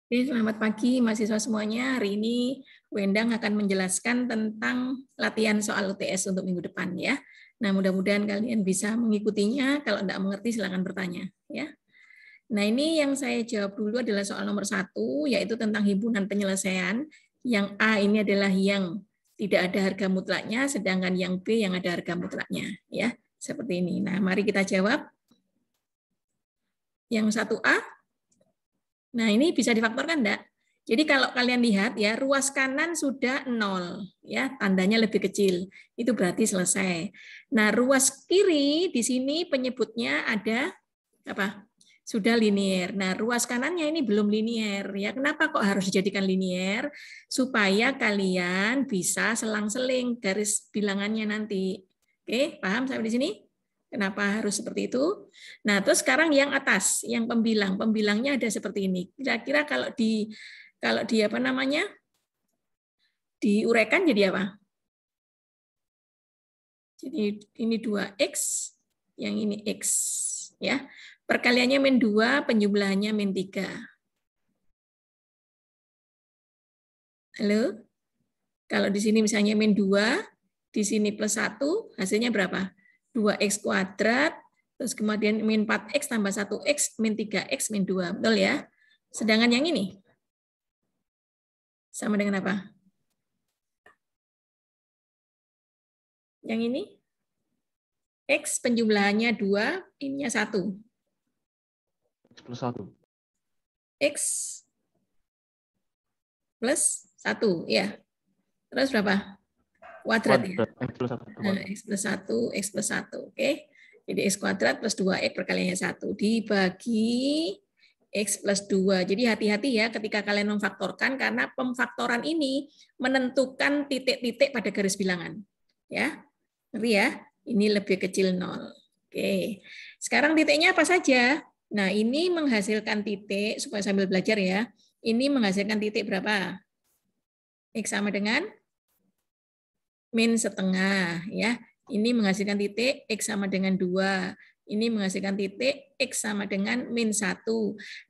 Oke, selamat pagi mahasiswa semuanya. Hari ini Wendang akan menjelaskan tentang latihan soal UTS untuk minggu depan ya. Nah, mudah-mudahan kalian bisa mengikutinya. Kalau tidak mengerti silakan bertanya ya. Nah, ini yang saya jawab dulu adalah soal nomor 1, yaitu tentang himpunan penyelesaian. Yang A ini adalah yang tidak ada harga mutlaknya, sedangkan yang B yang ada harga mutlaknya ya. Seperti ini. Nah, mari kita jawab. Yang 1A. Nah, ini bisa difaktorkan enggak? Jadi kalau kalian lihat ya, ruas kanan sudah 0 ya, tandanya lebih kecil. Itu berarti selesai. Nah, ruas kiri di sini penyebutnya ada apa? Sudah linier. Nah, ruas kanannya ini belum linier ya. Kenapa kok harus dijadikan linier? Supaya kalian bisa selang-seling garis bilangannya nanti. Oke, paham sampai di sini? Kenapa harus seperti itu? Nah, terus sekarang yang atas, yang pembilang. Pembilangnya ada seperti ini. Kira-kira kalau di apa namanya? Diuraikan jadi apa? Jadi ini 2x, yang ini x ya. Perkaliannya min 2, penjumlahannya min 3. Halo? Kalau di sini misalnya min 2, di sini plus 1, hasilnya berapa? 2x kuadrat, terus kemudian min 4x tambah 1x, min 3x, min 2. Betul ya? Sedangkan yang ini, sama dengan apa? Yang ini, x penjumlahannya 2, ininya 1. X plus 1. X plus 1, ya. Terus berapa? Kuadrat ya? X plus 1. Nah, x plus 1, x plus 1. Oke. Jadi x kuadrat plus 2x perkaliannya 1 dibagi x plus 2. Jadi hati-hati ya ketika kalian memfaktorkan, karena pemfaktoran ini menentukan titik-titik pada garis bilangan. Ya, ngerti ya? Ini lebih kecil 0. Oke. Sekarang titiknya apa saja? Nah, ini menghasilkan titik, supaya sambil belajar ya. Ini menghasilkan titik berapa? X sama dengan min setengah ya. Ini menghasilkan titik X sama dengan 2. Ini menghasilkan titik X sama dengan min 1.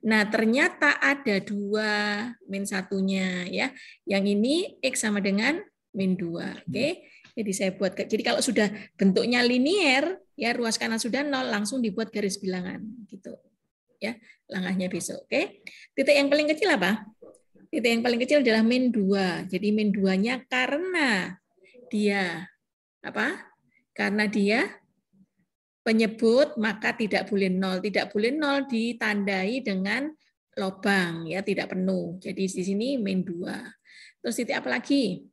Nah, ternyata ada 2 min satunya ya. Yang ini X sama dengan min 2. Oke. Jadi saya buat, jadi kalau sudah bentuknya linier ya, ruas kanan sudah 0, langsung dibuat garis bilangan gitu. Ya, langkahnya besok. Oke. Titik yang paling kecil apa? Titik yang paling kecil adalah min 2. Jadi min 2-nya karena dia apa? Karena dia penyebut, maka tidak boleh 0. Tidak boleh 0 ditandai dengan lobang ya, tidak penuh. Jadi di sini min 2. Terus titik apa lagi?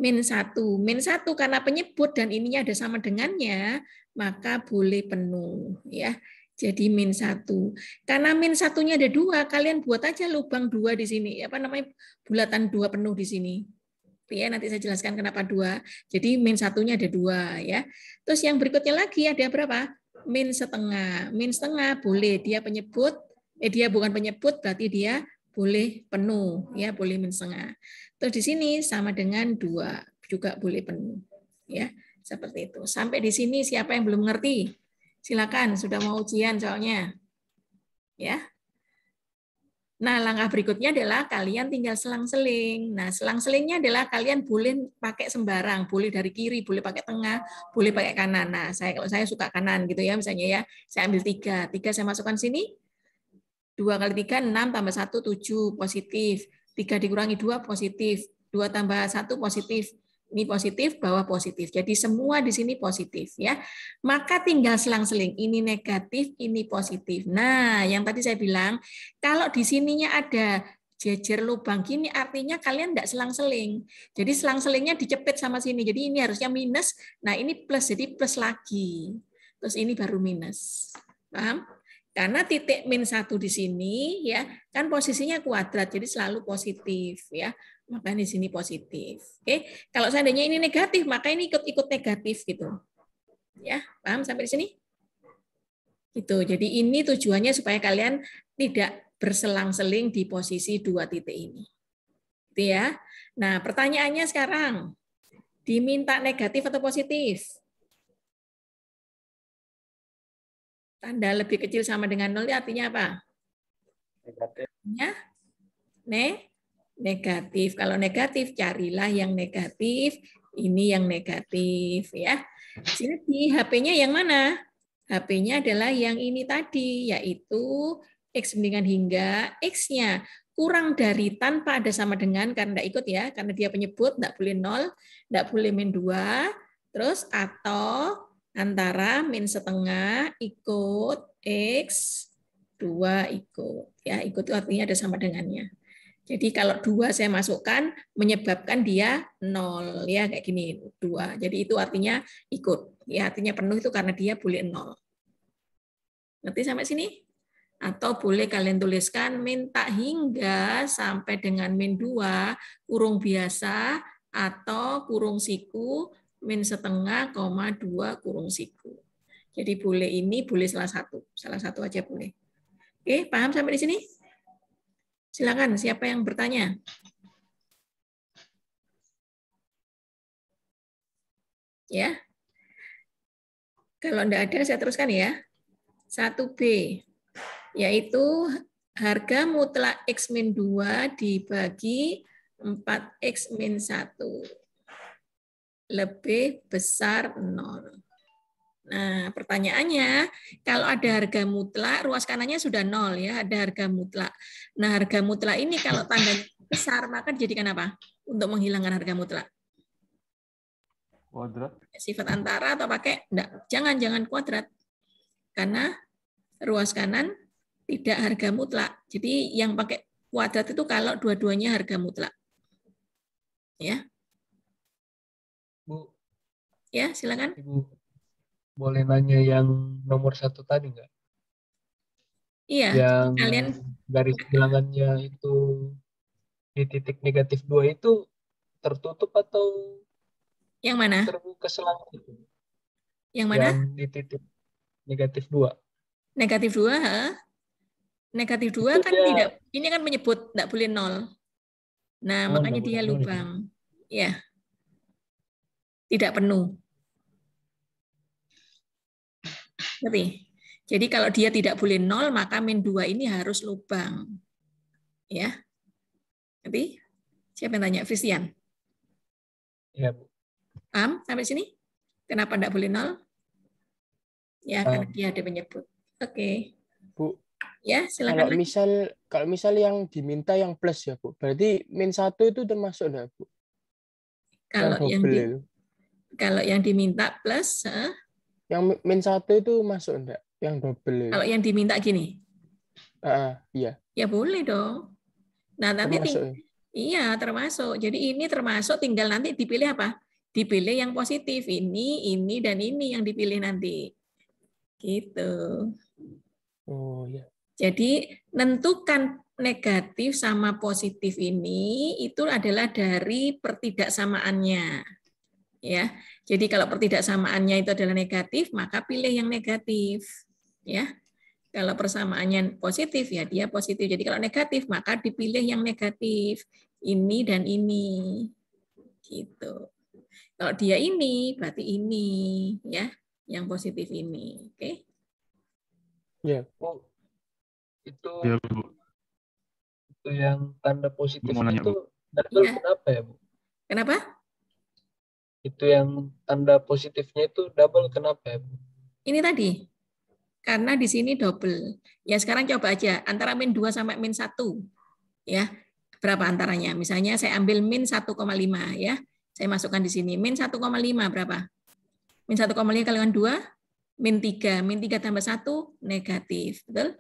Min 1. Min 1 karena penyebut dan ininya ada sama dengannya, maka boleh penuh ya. Jadi min 1. Karena min satunya ada 2, kalian buat aja lubang 2 di sini. Apa namanya? Bulatan 2 penuh di sini. Ya, nanti saya jelaskan kenapa 2. Jadi min satunya ada 2 ya. Terus yang berikutnya lagi ada berapa? Min setengah. Min setengah boleh dia penyebut, dia bukan penyebut berarti dia boleh penuh ya, boleh min setengah. Terus di sini sama dengan 2 juga boleh penuh ya. Seperti itu. Sampai di sini siapa yang belum ngerti? Silakan, sudah mau ujian soalnya. Ya. Nah, langkah berikutnya adalah kalian tinggal selang-seling. Nah, selang-selingnya adalah kalian boleh pakai sembarang, boleh dari kiri, boleh pakai tengah, boleh pakai kanan. Nah, kalau saya suka kanan gitu ya, misalnya ya, saya ambil 3. 3 saya masukkan sini, 2 kali 3, 6, tambah 1, 7, positif. 3 dikurangi 2, positif. 2 tambah 1, positif. Ini positif, bawah positif. Jadi semua di sini positif ya. Maka tinggal selang-seling. Ini negatif, ini positif. Nah, yang tadi saya bilang, kalau di sininya ada jejer lubang gini, artinya kalian tidak selang-seling. Jadi selang-selingnya dicepit sama sini. Jadi ini harusnya minus. Nah, ini plus, jadi plus lagi. Terus ini baru minus. Paham? Karena titik min 1 di sini ya kan posisinya kuadrat, jadi selalu positif ya. Maka di sini positif. Oke, kalau seandainya ini negatif, maka ini ikut-ikut negatif gitu. Ya, paham sampai di sini? Gitu. Jadi ini tujuannya supaya kalian tidak berselang-seling di posisi 2 titik ini. Gitu ya. Nah, pertanyaannya sekarang, diminta negatif atau positif? Tanda lebih kecil sama dengan 0 artinya apa? Negatif. Ya, negatif. Kalau negatif, carilah yang negatif. Ini yang negatif ya. Jadi HP-nya yang mana? HP-nya adalah yang ini tadi, yaitu X bandingkan hingga X-nya kurang dari tanpa ada sama dengan, karena tidak ikut ya, karena dia penyebut, tidak boleh 0, tidak boleh min 2, terus atau antara min setengah ikut X, 2 ikut. Ya, ikut itu artinya ada sama dengannya. Jadi kalau 2 saya masukkan menyebabkan dia 0 ya kayak gini 2. Jadi itu artinya ikut. Ya artinya penuh itu karena dia boleh 0. Ngerti sampai sini? Atau boleh kalian tuliskan min tak hingga sampai dengan min 2 kurung biasa atau kurung siku min setengah, 2 kurung siku. Jadi boleh ini, boleh salah satu aja boleh. Oke, paham sampai di sini? Silakan, siapa yang bertanya? Ya. Kalau tidak ada, saya teruskan ya. 1B, yaitu harga mutlak X-2 dibagi 4X-1 lebih besar 0. Nah, pertanyaannya, kalau ada harga mutlak, ruas kanannya sudah 0 ya, ada harga mutlak. Nah, harga mutlak ini kalau tandanya besar, maka dijadikan apa? Untuk menghilangkan harga mutlak. Kuadrat. Sifat antara atau pakai? Enggak, jangan kuadrat. Karena ruas kanan tidak harga mutlak. Jadi yang pakai kuadrat itu kalau dua-duanya harga mutlak. Ya. Bu. Ya, silakan. Ibu, boleh nanya yang nomor 1 tadi nggak? Iya, Yang kalian garis bilangannya itu di titik negatif 2 itu tertutup atau yang mana? terbuka selang itu? Yang mana? Yang di titik negatif 2. Negatif 2, negatif 2 kan dia... tidak, ini kan menyebut tidak boleh 0. Nah, makanya dia lubang. Ya. Tidak penuh. Ngerti? Jadi kalau dia tidak boleh 0, maka min 2 ini harus lubang. Ya. Ngerti? Siapa yang tanya? Frisian? Ya, Bu. Paham sampai sini? Kenapa tidak boleh 0? Ya, karena dia ada penyebut. Oke. Bu. Ya, silakan. Kalau misal yang diminta yang plus ya, Bu. Berarti min 1 itu termasuk enggak, Bu? Kalau yang diminta plus, yang min 1 itu masuk enggak? Yang double. Kalau yang diminta gini? Iya. Ya boleh dong. Nah, nanti termasuk. Iya, termasuk. Jadi ini termasuk, tinggal nanti dipilih apa? Dipilih yang positif. Ini, dan ini yang dipilih nanti. Gitu. Oh, ya. Jadi nentukan negatif sama positif ini itu adalah dari pertidaksamaannya. Ya. Jadi kalau pertidaksamaannya itu adalah negatif, maka pilih yang negatif. Ya. Kalau persamaannya positif, ya dia positif. Jadi kalau negatif, maka dipilih yang negatif. Ini dan ini. Gitu. Kalau dia ini, berarti ini. Ya, yang positif ini. Oke? Ya, Bu. Itu Ya, Bu. Itu yang tanda positifnya nanya, itu double ya. Kenapa ya, Bu? Kenapa? Itu yang tanda positifnya itu double kenapa ya, Bu? Ini tadi. Karena di sini double. Ya sekarang coba aja antara min 2 sampai min 1. Ya. Berapa antaranya? Misalnya saya ambil min 1,5 ya. Saya masukkan di sini. Min 1,5 berapa? Min 1,5 kali dengan 2, min 3. Min 3 tambah 1, negatif. Betul?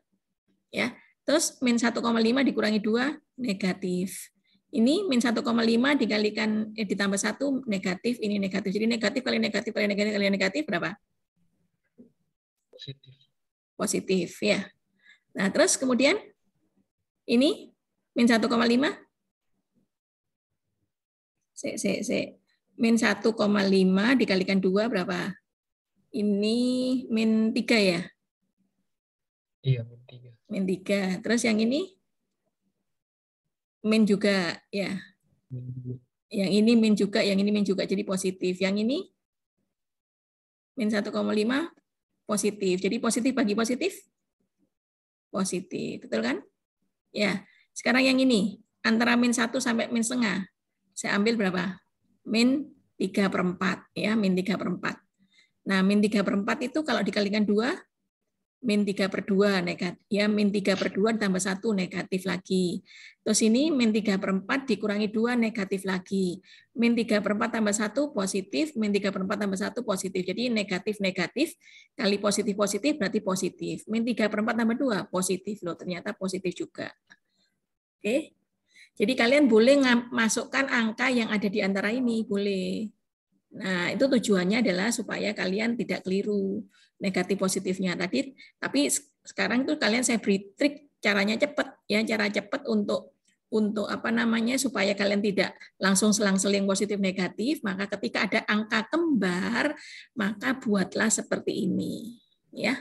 Ya. Terus min 1,5 dikurangi 2, negatif. Ini min 1,5 dikalikan ditambah 1, negatif. Ini negatif. Jadi negatif kali negatif kali negatif kali negatif berapa? Positif. Positif ya. Nah, terus kemudian ini min 1,5. Min 1,5 dikalikan 2 berapa? Ini min 3 ya? Iya, min 3. Min 3. Terus yang ini? Min juga ya. Yang ini min juga, yang ini min juga. Jadi positif. Yang ini min 1,5 positif. Jadi positif bagi positif? Positif. Betul kan? Ya. Sekarang yang ini. antara min 1 sampai min setengah. Saya ambil berapa? Min 3/4 ya, min 3/4. Nah, min 3/4 itu kalau dikalikan 2, min 3/2 negatif. Ya, min 3/2 ditambah 1 negatif lagi. Terus ini min 3/4 dikurangi 2 negatif lagi. Min 3/4 tambah 1 positif, min 3/4 tambah 1 positif. Jadi negatif-negatif kali positif-positif berarti positif. Min 3/4 tambah 2 positif. Loh, ternyata positif juga. Oke. Jadi kalian boleh masukkan angka yang ada di antara ini, boleh. Nah, itu tujuannya adalah supaya kalian tidak keliru negatif positifnya tadi. Tapi sekarang itu kalian saya beri trik caranya cepat ya, cara cepat untuk apa namanya supaya kalian tidak langsung selang-seling positif negatif. Maka ketika ada angka kembar, maka buatlah seperti ini ya.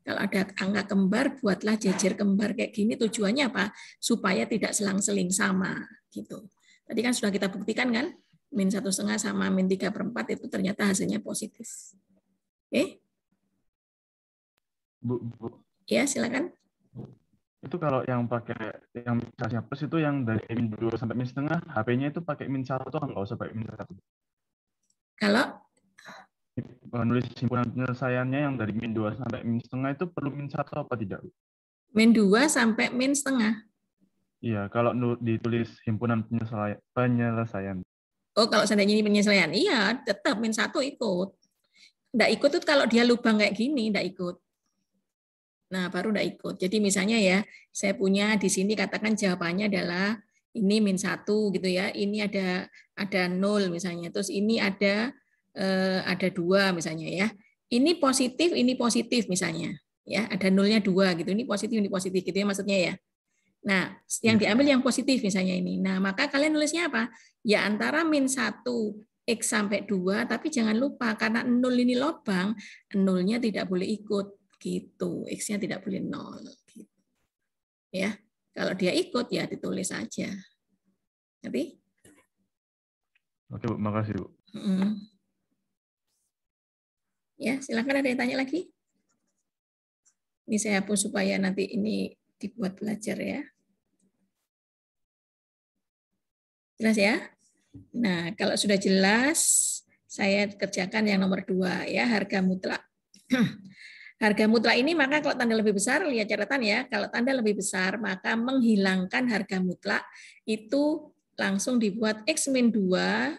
Kalau ada angka kembar, buatlah jejer kembar kayak gini. Tujuannya apa? Supaya tidak selang-seling sama gitu. Tadi kan sudah kita buktikan kan? Min 1,5 sama min 3/4 itu ternyata hasilnya positif. Oke? Bu, Ya, silakan. itu kalau yang pakai yang misalnya plus itu yang dari min 2 sampai min setengah, HP-nya itu pakai min 1 atau nggak usah pakai min 1? Kalau Nulis himpunan penyelesaiannya yang dari min 2 sampai min setengah itu perlu min 1 apa tidak? min 2 sampai min setengah. Iya, kalau ditulis himpunan penyelesaian. Oh, kalau seandainya ini penyesuaian, iya, tetap min 1 ikut. Nggak ikut tuh kalau dia lubang kayak gini, nggak ikut. Nah, baru nggak ikut. Jadi misalnya ya, saya punya di sini katakan jawabannya adalah ini min 1 gitu ya. Ini ada 0 misalnya. Terus ini ada 2 misalnya ya. Ini positif misalnya. Ya, ada nolnya 2 gitu. Ini positif gitu ya maksudnya ya. Nah, yang diambil yang positif misalnya ini. Nah, maka kalian nulisnya apa? Ya antara min 1 X sampai 2, tapi jangan lupa karena 0 ini lubang, 0-nya tidak boleh ikut gitu. X-nya tidak boleh 0 gitu. Ya. Kalau dia ikut ya ditulis aja. Ngerti? Oke, Bu, makasih, Bu. Ya, silakan ada yang tanya lagi. Ini saya hapus supaya nanti ini dibuat belajar ya. Jelas ya? Nah, kalau sudah jelas, saya kerjakan yang nomor 2 ya, harga mutlak. Harga mutlak ini maka kalau tanda lebih besar, lihat catatan ya, kalau tanda lebih besar maka menghilangkan harga mutlak itu langsung dibuat X min 2,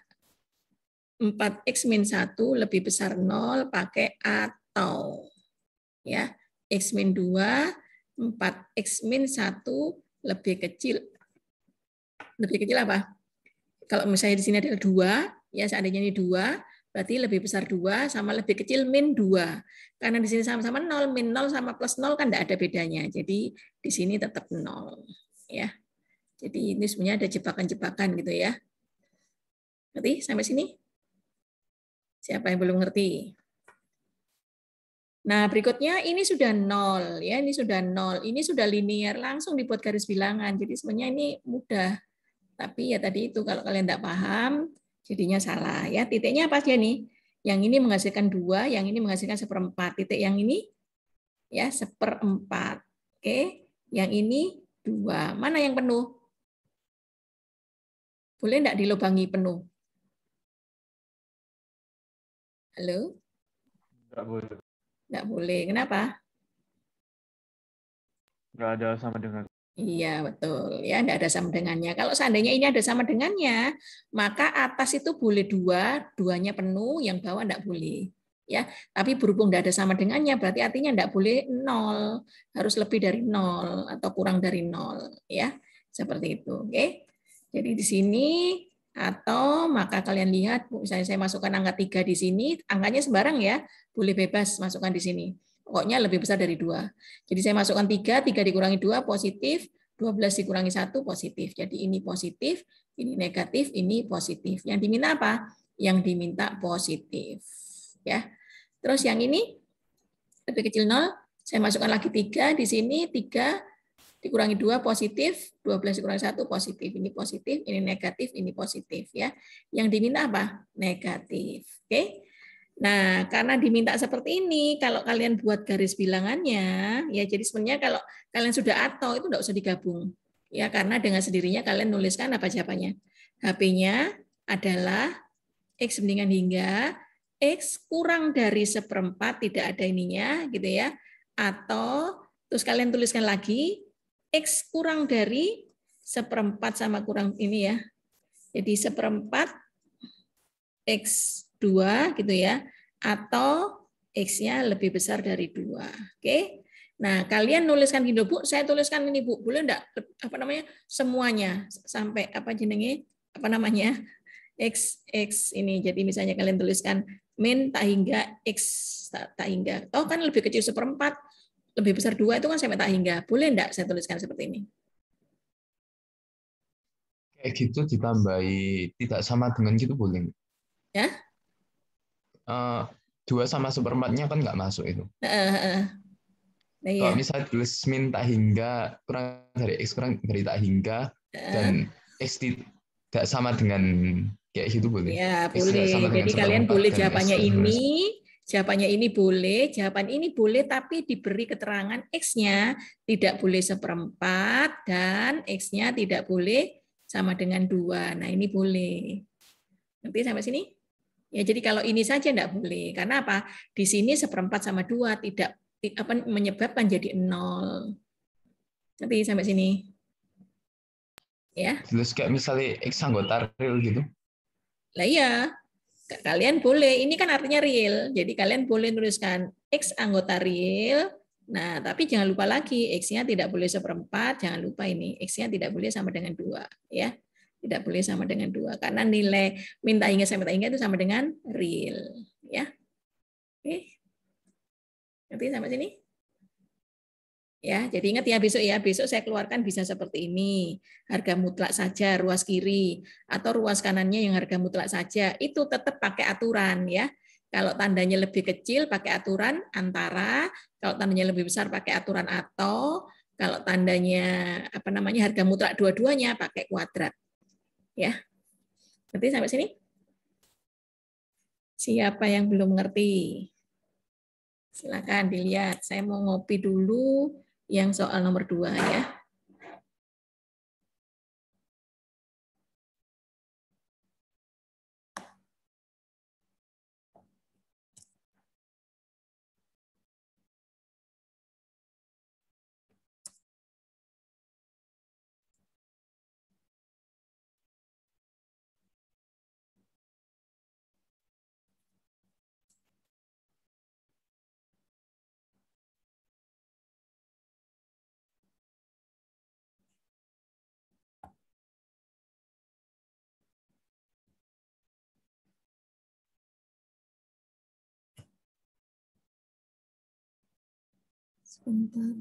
4X min 1 lebih besar 0 pakai atau. Ya, X min 2, 4X min 1 lebih kecil. Lebih kecil apa? Kalau misalnya di sini adalah 2, ya seandainya ini 2, berarti lebih besar 2 sama lebih kecil min 2. Karena di sini sama-sama 0, min 0 sama plus 0 kan tidak ada bedanya. Jadi di sini tetap 0. Ya. Jadi ini sebenarnya ada jebakan-jebakan gitu ya. Ngerti sampai sini? Siapa yang belum ngerti? Nah, berikutnya ini sudah 0 ya, ini sudah 0. Ini sudah linear, langsung dibuat garis bilangan. Jadi sebenarnya ini mudah. Tapi ya tadi itu kalau kalian tidak paham, jadinya salah ya. Titiknya apa aja nih? Yang ini menghasilkan 2, yang ini menghasilkan 1/4. Titik yang ini ya 1/4. Oke, yang ini 2. Mana yang penuh? Boleh enggak dilubangi penuh? Halo? Nggak boleh. Enggak boleh. Kenapa? Nggak ada sama dengan. Iya, betul. Ya, enggak ada sama dengannya. Kalau seandainya ini ada sama dengannya, maka atas itu boleh 2, 2-nya penuh, yang bawah enggak boleh. Ya, tapi berhubung enggak ada sama dengannya, berarti artinya enggak boleh 0. Harus lebih dari 0 atau kurang dari 0, ya. Seperti itu, oke? Jadi di sini atau maka kalian lihat misalnya saya masukkan angka 3 di sini, angkanya sembarang ya, boleh bebas masukkan di sini. Pokoknya lebih besar dari 2. Jadi saya masukkan 3, 3 dikurangi 2 positif, 12 dikurangi 1 positif. Jadi ini positif, ini negatif, ini positif. Yang diminta apa? Yang diminta positif. Ya. Terus yang ini lebih kecil 0, saya masukkan lagi 3 di sini, 3 dikurangi 2 positif, 12 dikurangi 1 positif. Ini positif, ini negatif, ini positif ya. Yang diminta apa? Negatif. Oke. Nah, karena diminta seperti ini, kalau kalian buat garis bilangannya, ya jadi sebenarnya kalau kalian sudah atau itu enggak usah digabung. Ya, karena dengan sendirinya kalian nuliskan apa jawabannya. HP-nya adalah X bandingan hingga X kurang dari 1/4, tidak ada ininya gitu ya. Atau terus kalian tuliskan lagi X kurang dari 1/4 sama kurang ini ya. Jadi 1/4 X2 gitu ya. Atau X-nya lebih besar dari 2. Oke. Nah, kalian nuliskan gitu, Bu. Saya tuliskan ini, Bu. Boleh enggak apa namanya? Semuanya sampai apa jenenge? Apa namanya? X ini. Jadi misalnya kalian tuliskan min tak hingga X tak hingga. Toh kan lebih kecil 1/4, lebih besar 2 itu kan sampai tak hingga. Boleh enggak saya tuliskan seperti ini? Kayak gitu ditambahi tidak sama dengan gitu boleh? Ya? 2 sama 1/4-nya kan nggak masuk itu. Nah, Kalau iya. misalnya tulis min tak hingga kurang dari X kurang dari tak hingga dan X tidak sama dengan kayak gitu boleh? Ya, X tidak sama boleh. dengan Jadi kalian 1/4 boleh dan X jawabannya ini boleh, jawaban ini boleh, tapi diberi keterangan X-nya tidak boleh 1/4 dan X-nya tidak boleh sama dengan 2. Nah, ini boleh. Nanti sampai sini? Ya, jadi kalau ini saja tidak boleh. Karena apa? Di sini 1/4 sama 2 tidak apa menyebabkan jadi 0. Nanti sampai sini. Ya. Terus kayak misalnya X anggota real gitu. Lah iya, kalian boleh, ini kan artinya real, jadi kalian boleh tuliskan X anggota real, nah tapi jangan lupa lagi, X-nya tidak boleh 1/4, jangan lupa ini, X-nya tidak boleh sama dengan 2, ya. Tidak boleh sama dengan 2, karena nilai min tak hingga sampai tak hingga itu sama dengan real, ya. Oke. Nanti sampai sini. Ya, jadi ingat ya besok saya keluarkan bisa seperti ini. Harga mutlak saja ruas kiri atau ruas kanannya yang harga mutlak saja. Itu tetap pakai aturan ya. Kalau tandanya lebih kecil pakai aturan antara, kalau tandanya lebih besar pakai aturan atau, kalau tandanya apa namanya harga mutlak dua-duanya pakai kuadrat. Ya. Nanti sampai sini. Siapa yang belum ngerti? Silakan dilihat. Saya mau ngopi dulu yang soal nomor 2 ya. Sebentar.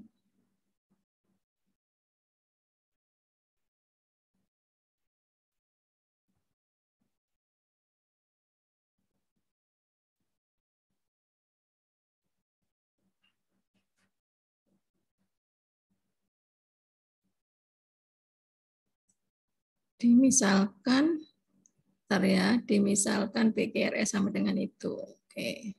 Dimisalkan, bentar ya, dimisalkan PQRS sama dengan itu. Oke.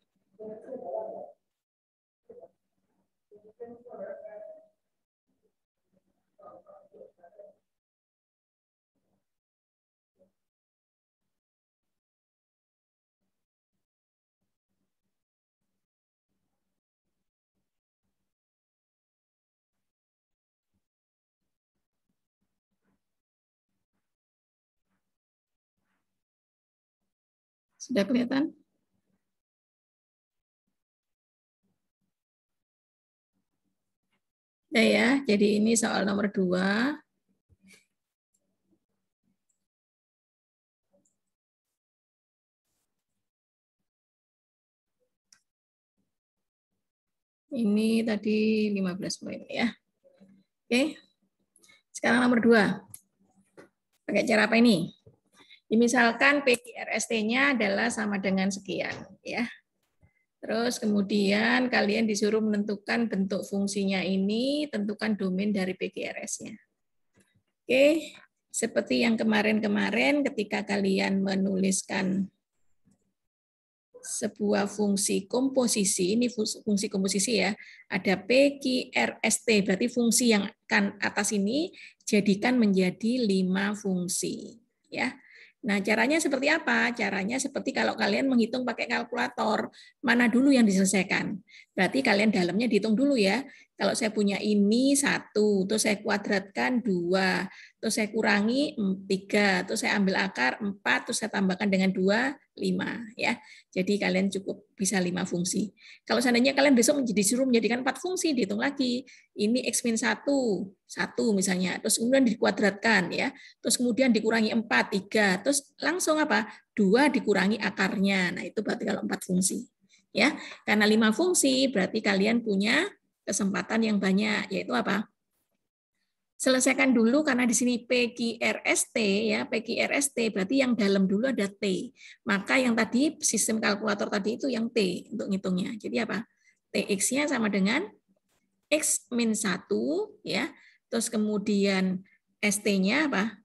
Sudah kelihatan? Ya, jadi ini soal nomor 2. Ini tadi 15 poin ya. Oke. Sekarang nomor 2. Pakai cara apa ini? Misalkan PQRST-nya adalah sama dengan sekian ya. Terus kemudian kalian disuruh menentukan bentuk fungsinya ini, tentukan domain dari PQRS-nya. Oke, seperti yang kemarin-kemarin ketika kalian menuliskan sebuah fungsi komposisi, ini fungsi komposisi ya, ada P, Q, R, S, T, berarti fungsi yang kan atas ini jadikan menjadi 5 fungsi. Ya. Nah, caranya seperti apa? Caranya seperti kalau kalian menghitung pakai kalkulator, mana dulu yang diselesaikan. Berarti kalian dalamnya dihitung dulu ya. Kalau saya punya ini 1, terus saya kuadratkan 2, terus saya kurangi 3, terus saya ambil akar 4, terus saya tambahkan dengan 2, 5 ya. Jadi kalian cukup bisa 5 fungsi. Kalau seandainya kalian besok disuruh menjadikan 4 fungsi, dihitung lagi. Ini X-1, 1 misalnya, terus kemudian dikuadratkan ya. Terus kemudian dikurangi 4, 3, terus langsung apa? 2 dikurangi akarnya. Nah, itu berarti kalau 4 fungsi. Ya. Karena 5 fungsi berarti kalian punya kesempatan yang banyak, yaitu apa? Selesaikan dulu karena di sini PQRST ya, PQRST berarti yang dalam dulu ada T. Maka yang tadi sistem kalkulator tadi itu yang T untuk ngitungnya. Jadi apa? TX-nya sama dengan X-1 ya. Terus kemudian ST-nya apa?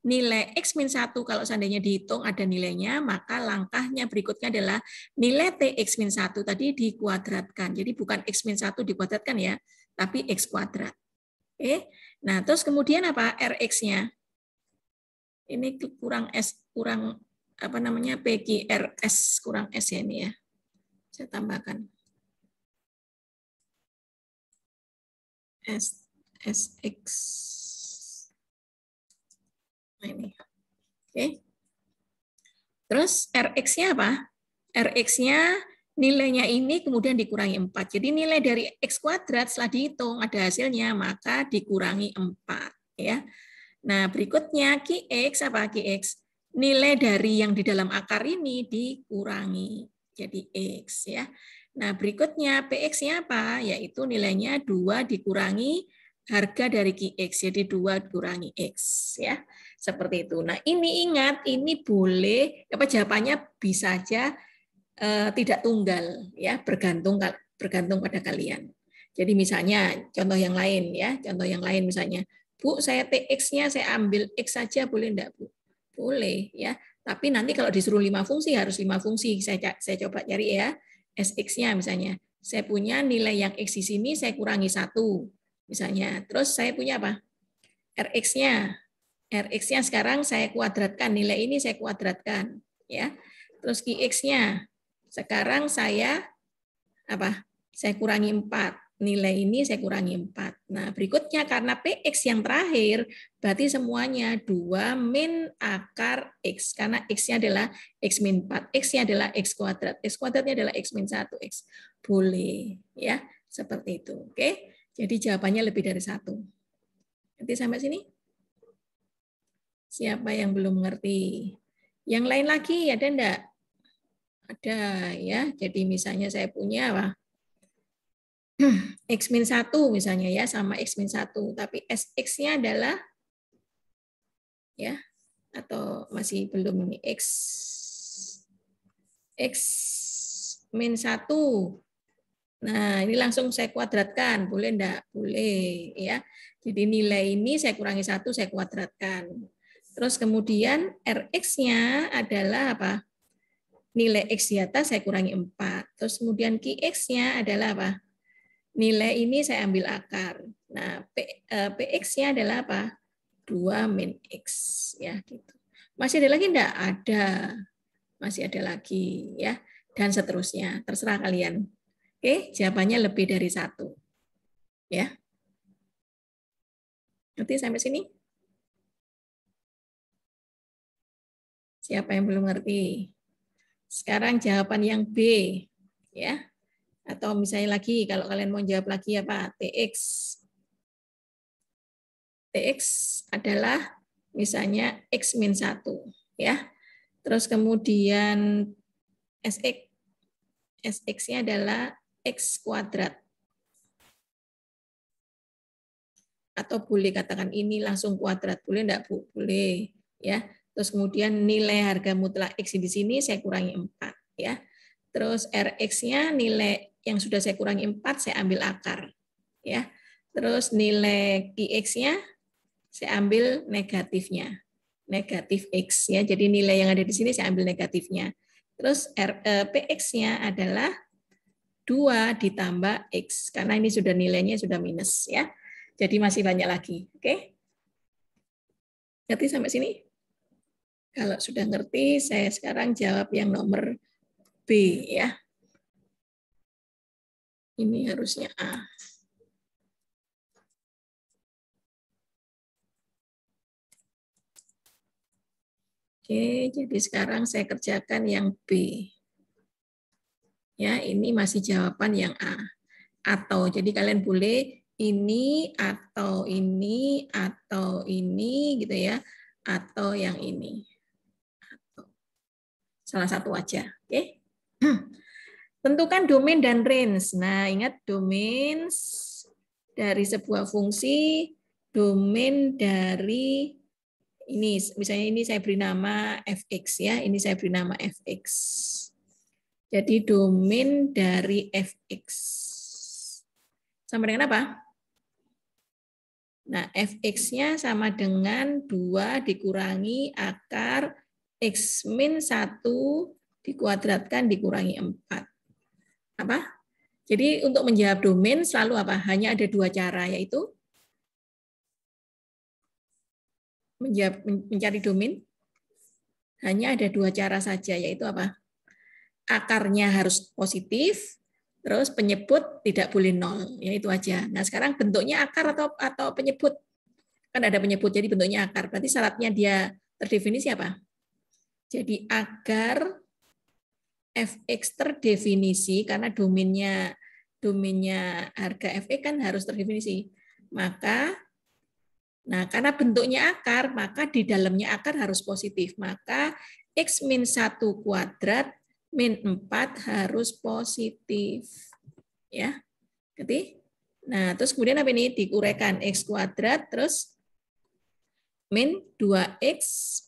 Nilai X-1 kalau seandainya dihitung ada nilainya, maka langkahnya berikutnya adalah nilai TX-1 tadi dikuadratkan. Jadi bukan X-1 dikuadratkan ya, tapi X kuadrat. Oke. Nah, terus kemudian apa? RX-nya. Ini kurang S, kurang apa namanya? PQRS kurang S ya ini ya. Saya tambahkan. SX. Nah, ini. Oke. Terus RX-nya apa? RX-nya nilainya ini kemudian dikurangi 4. Jadi nilai dari X kuadrat setelah dihitung ada hasilnya, maka dikurangi 4. Ya. Nah, berikutnya QX apa? QX. Nilai dari yang di dalam akar ini dikurangi. Jadi X. Ya. Nah, berikutnya PX-nya apa? Yaitu nilainya 2 dikurangi harga dari QX. Jadi 2 dikurangi X. Ya. Seperti itu. Nah, ini ingat, ini boleh, apa jawabannya bisa aja tidak tunggal, ya bergantung pada kalian. Jadi misalnya contoh yang lain ya, contoh yang lain misalnya, Bu, saya TX-nya saya ambil X saja boleh enggak, Bu? Boleh ya. Tapi nanti kalau disuruh 5 fungsi harus 5 fungsi. Saya coba cari ya. SX-nya misalnya. Saya punya nilai yang X di sini saya kurangi 1 misalnya. Terus saya punya apa? RX-nya. RX-nya sekarang saya kuadratkan, nilai ini saya kuadratkan, ya. Terus QX-nya sekarang saya apa? Saya kurangi 4. Nilai ini saya kurangi 4. Nah, berikutnya karena PX yang terakhir, berarti semuanya 2 min akar X. Karena X-nya adalah X min 4. X-nya adalah X kuadrat. X kuadratnya adalah X min 1X. Boleh, ya. Seperti itu. Oke. Jadi jawabannya lebih dari 1. Nanti sampai sini? Siapa yang belum mengerti? Yang lain lagi ada enggak? Ada ya. Jadi misalnya saya punya apa? X-1 misalnya ya sama X-1, tapi SX-nya adalah ya atau masih belum ini X-1. Nah, ini langsung saya kuadratkan, boleh enggak? Boleh ya. Jadi nilai ini saya kurangi 1, saya kuadratkan. Terus kemudian RX-nya adalah apa? Nilai X di atas saya kurangi 4. Terus kemudian QX-nya adalah apa? Nilai ini saya ambil akar. Nah, PX-nya adalah apa? 2 min X. Ya, gitu. Masih ada lagi enggak? Ada. Masih ada lagi. Ya. Dan seterusnya. Terserah kalian. Oke, jawabannya lebih dari 1. Ya. Nanti sampai sini? Siapa yang belum ngerti? Sekarang jawaban yang B, ya. Atau misalnya lagi, kalau kalian mau jawab lagi apa? TX. TX adalah misalnya X min 1, ya. Terus kemudian SX. SX-nya adalah X kuadrat. Atau boleh katakan ini langsung kuadrat, boleh enggak, Bu? Boleh, ya. Terus kemudian nilai harga mutlak X di sini saya kurangi 4. Ya. Terus RX-nya nilai yang sudah saya kurangi 4, saya ambil akar. Ya. Terus nilai QX-nya saya ambil negatifnya. Negatif X. Ya. Jadi nilai yang ada di sini saya ambil negatifnya. Terus PX-nya adalah 2 ditambah X. Karena ini sudah nilainya sudah minus ya. Jadi masih banyak lagi. Oke? Ngerti sampai sini? Kalau sudah ngerti, saya sekarang jawab yang nomor B ya. Ini harusnya A. Oke, jadi sekarang saya kerjakan yang B. Ya, ini masih jawaban yang A. Atau, jadi kalian boleh ini, atau ini, atau ini, gitu ya. Atau yang ini. Salah satu aja. Oke. Tentukan domain dan range. Nah, ingat domain dari sebuah fungsi, domain dari ini, misalnya ini saya beri nama fx ya, ini saya beri nama fx. Jadi domain dari fx sama dengan apa? Nah, fx-nya sama dengan 2 dikurangi akar x min 1 dikuadratkan dikurangi 4. Apa? Jadi untuk menjawab domain selalu apa? Hanya ada 2 cara, yaitu mencari domain hanya ada 2 cara saja, yaitu apa? Akarnya harus positif, terus penyebut tidak boleh 0, ya itu aja. Nah sekarang bentuknya akar atau penyebut, kan ada penyebut, jadi bentuknya akar. Berarti syaratnya dia terdefinisi apa? Jadi agar fx terdefinisi, karena domainnya harga fx kan harus terdefinisi. Maka nah, karena bentuknya akar, maka di dalamnya akar harus positif. Maka X min 1 kuadrat min 4 harus positif. Ya, Jadi, nah terus kemudian apa ini? Dikuraikan X kuadrat, terus min 2X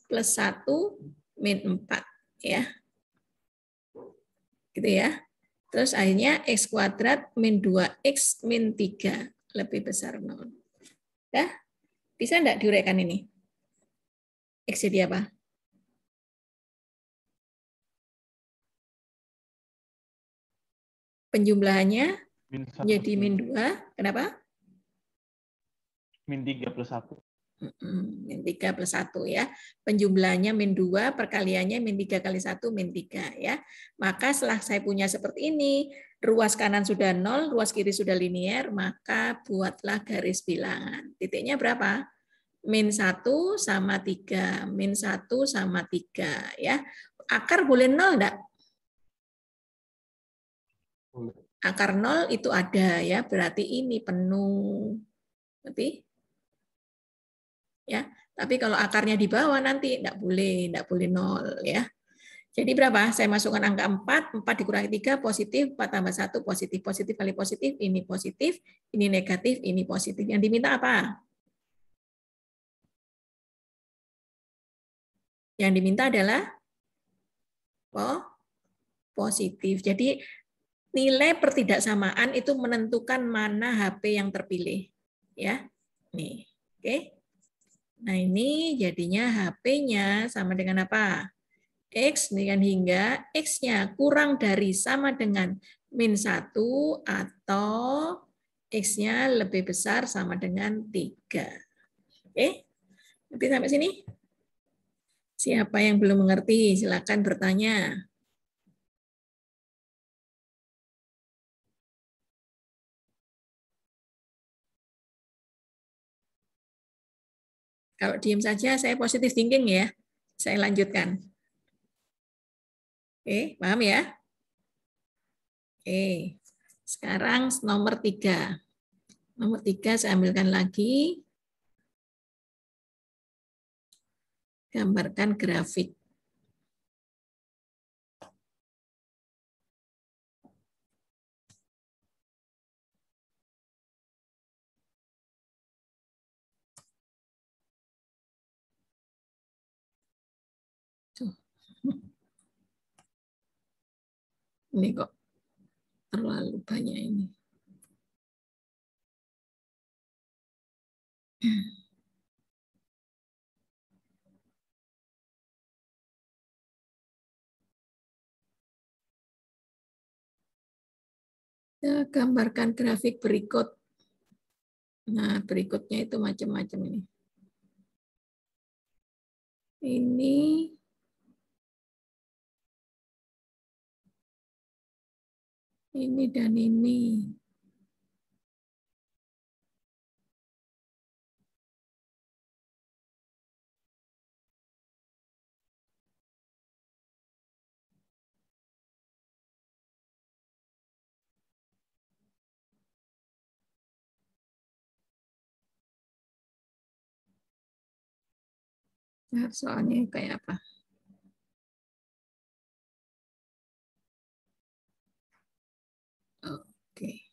plus 1 min 4. Ya, gitu ya. Terus akhirnya X kuadrat min 2X min 3 lebih besar 0. Ya? Bisa enggak diuraikan ini? X jadi apa? Penjumlahannya menjadi min 2. Kenapa? Min 3 plus 1. Min 3 plus 1 ya. Penjumlahannya min 2, perkaliannya min 3 kali 1, min 3 ya. Maka setelah saya punya seperti ini, ruas kanan sudah 0, ruas kiri sudah linier, maka buatlah garis bilangan. Titiknya berapa? Min 1 sama 3, min 1 sama 3 ya. Akar boleh 0 enggak? Akar 0 itu ada ya, berarti ini penuh. Berarti ya. Tapi kalau akarnya di bawah nanti enggak boleh 0 ya. Jadi berapa? Saya masukkan angka 4, 4 dikurangi 3 positif, 4 tambah 1 positif. Positif kali positif, ini positif, ini negatif, ini positif. Yang diminta apa? Yang diminta adalah positif. Jadi nilai pertidaksamaan itu menentukan mana HP yang terpilih. Ya, nih, oke. Nah ini jadinya HP-nya sama dengan apa? X dengan hingga X-nya kurang dari sama dengan min 1 atau X-nya lebih besar sama dengan 3. Oke, nanti sampai sini. Siapa yang belum mengerti, silakan bertanya. Kalau diam saja, saya positif thinking ya. Saya lanjutkan. Oke, paham ya? Oke, sekarang nomor 3. Nomor 3 saya ambilkan lagi. Gambarkan grafik. Ini kok terlalu banyak ini. Kita gambarkan grafik berikut. Nah, berikutnya itu macam-macam ini. Ini dan ini. Nah, soalnya kayak apa? Oke.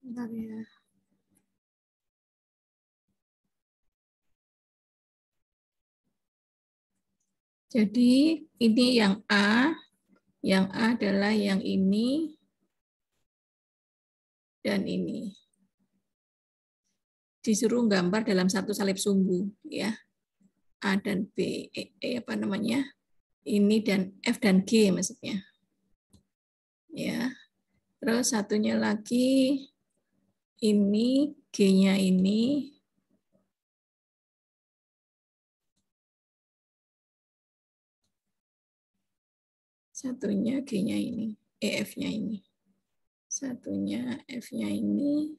Bentar ya. Jadi ini yang A adalah yang ini dan ini. Disuruh gambar dalam satu salib sumbu, ya. A dan B, apa namanya? Ini dan F dan G maksudnya. Ya. Terus satunya lagi ini G-nya ini. Satunya G-nya ini, F-nya ini. Satunya F-nya ini.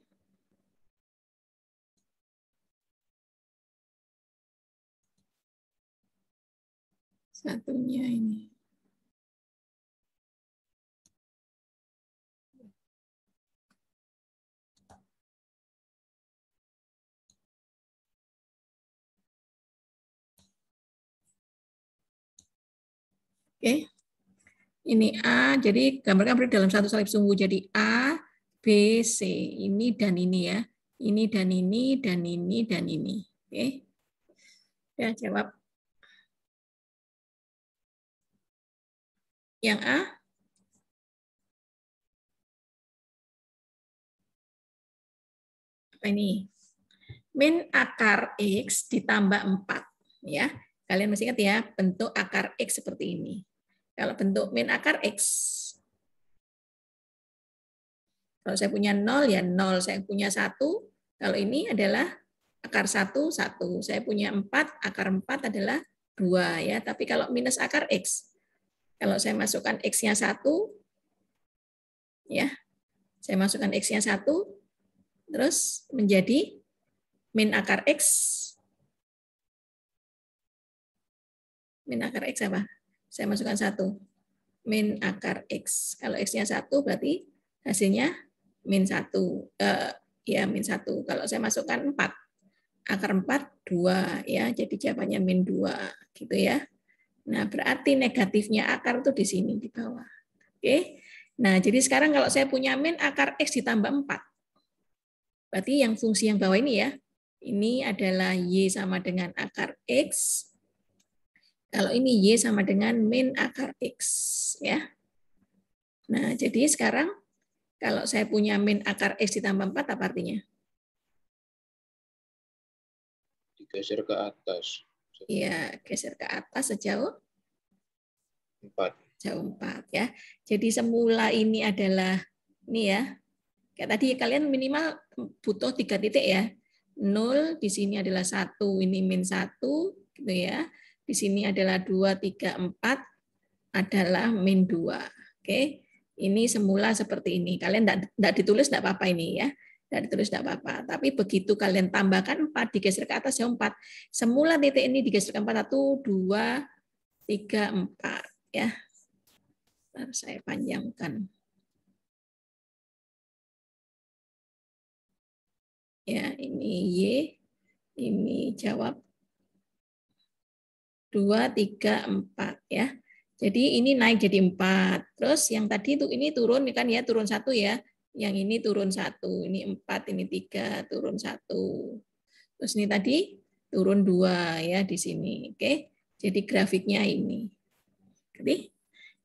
Satunya ini. Oke. Ini A, jadi gambarkan beri dalam satu salib sumbu. Jadi A, B, C. Ini dan ini ya. Ini dan ini, dan ini, dan ini. Oke. Ya, jawab. Yang A? Apa ini? Min akar X ditambah 4. Ya. Kalian masih ingat ya, bentuk akar X seperti ini. Kalau bentuk min akar X, kalau saya punya 0, ya 0. Saya punya 1. Kalau ini adalah akar 1, 1. Saya punya 4, akar 4 adalah 2. Ya. Tapi kalau minus akar X, kalau saya masukkan X-nya 1, ya, saya masukkan X-nya 1, terus menjadi min akar X. Min akar X apa? Saya masukkan 1. Min akar X. Kalau X-nya 1 berarti hasilnya min 1. Ya, min 1. Kalau saya masukkan 4. Akar 4, 2. Ya, jadi jawabannya min 2. Gitu ya. Nah, berarti negatifnya akar itu di sini, di bawah. Oke. Nah, jadi sekarang kalau saya punya min akar X ditambah 4. Berarti yang fungsi yang bawah ini ya. Ini adalah Y sama dengan akar X. Kalau ini Y sama dengan min akar X. Ya. Nah, jadi sekarang kalau saya punya min akar X ditambah 4, apa artinya? Digeser ke atas. Iya, geser ke atas sejauh 4. Jauh 4 ya. Jadi semula ini adalah, ini ya, kayak tadi kalian minimal butuh 3 titik ya. 0, di sini adalah 1, ini min 1, gitu ya. Di sini adalah 2, 3, 4, adalah min 2. Oke, ini semula seperti ini. Kalian tidak ditulis, tidak apa-apa ini ya. Tidak ditulis, tidak apa-apa. Tapi begitu kalian tambahkan 4, digeser ke atas jauh 4. Semula titik ini digeser ke 4, 1, 2, 3, 4. Ya. Ntar saya panjangkan. Ya, ini Y, ini jawab 2, 3, 4 ya. Jadi ini naik jadi 4. Terus yang tadi itu ini turun kan ya, turun 1 ya. Yang ini turun 1, ini 4, ini 3, turun 1. Terus ini tadi turun 2 ya di sini. Oke. Jadi grafiknya ini. Oke.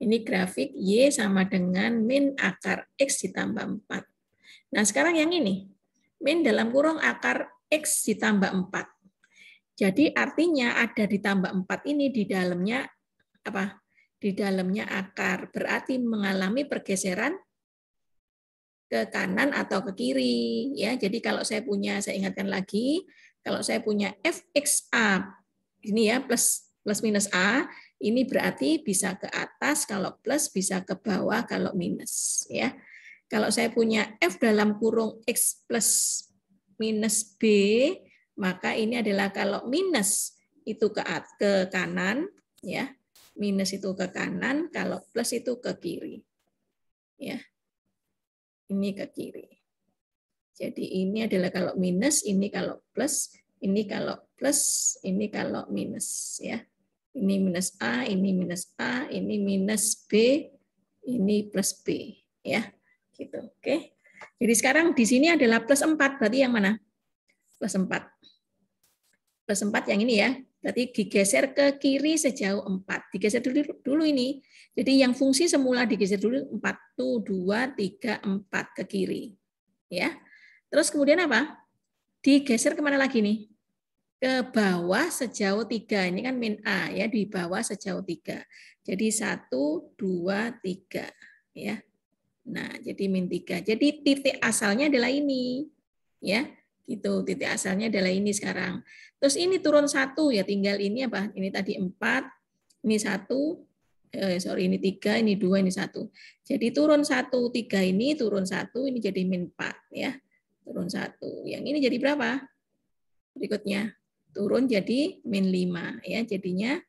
Ini grafik Y sama dengan min akar X ditambah 4. Nah, sekarang yang ini. Min dalam kurung akar X ditambah 4. Jadi artinya ada ditambah 4 ini di dalamnya apa? Di dalamnya akar. Berarti mengalami pergeseran ke kanan atau ke kiri. Ya, jadi kalau saya ingatkan lagi, kalau saya punya fxa ini ya plus minus a, ini berarti bisa ke atas kalau plus, bisa ke bawah kalau minus. Ya, kalau saya punya f dalam kurung x plus minus b, maka ini adalah kalau minus itu ke kanan, ya, minus itu ke kanan, kalau plus itu ke kiri, ya, ini ke kiri. Jadi ini adalah kalau minus, ini kalau plus, ini kalau plus, ini kalau minus, ya. Ini minus a, ini minus a, ini minus b, ini plus b, ya, gitu. Oke. Jadi sekarang di sini adalah plus 4, berarti yang mana? Plus 4. Plus 4 yang ini ya. Berarti digeser ke kiri sejauh 4. Digeser dulu ini. Jadi yang fungsi semula digeser dulu 4. 2, 3, 4 ke kiri. Ya. Terus kemudian apa? Digeser kemana lagi nih? Ke bawah sejauh 3. Ini kan min A ya, di bawah sejauh 3. Jadi 1, 2, 3. Ya. Nah, jadi min 3. Jadi titik asalnya adalah ini. Ya. Gitu, titik asalnya adalah ini sekarang. Terus ini turun 1 ya, tinggal ini apa? Ini tadi 4, ini 1, ini 3, ini 2, ini 1. Jadi turun 1, 3 ini turun 1, ini jadi min 4 ya. Turun 1. Yang ini jadi berapa? Berikutnya turun jadi min 5 ya, jadinya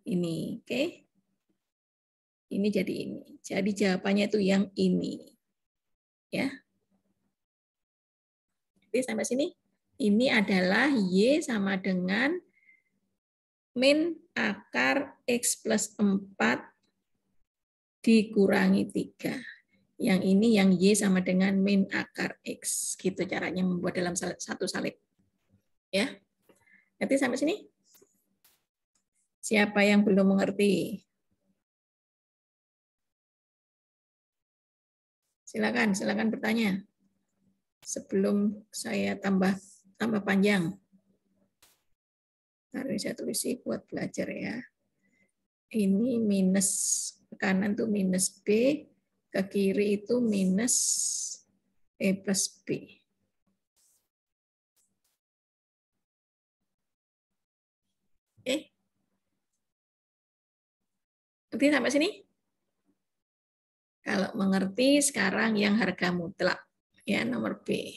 ini. Oke. Ini jadi ini. Jadi jawabannya itu yang ini. Ya. Oke, sampai sini. Ini adalah Y sama dengan min akar X plus 4 dikurangi 3. Yang ini yang Y sama dengan min akar X. Gitu caranya membuat dalam satu salib. Ya. Nanti sampai sini. Siapa yang belum mengerti? Silakan bertanya. Sebelum saya tambah panjang. Harus saya tulis buat belajar ya. Ini minus ke kanan tuh minus B, ke kiri itu minus E plus B. Oke. Ngerti sampai sini? Kalau mengerti sekarang yang harga mutlak ya nomor B.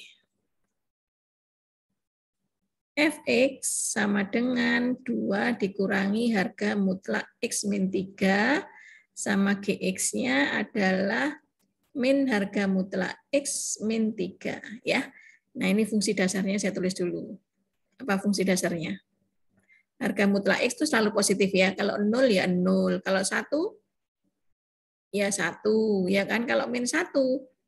Fx sama dengan 2 dikurangi harga mutlak X min 3 sama Gx-nya adalah min harga mutlak X min 3. Ya. Nah ini fungsi dasarnya saya tulis dulu. Apa fungsi dasarnya? Harga mutlak X itu selalu positif ya. Kalau 0 ya 0. Kalau 1 ya 1. Ya kan? Kalau min 1,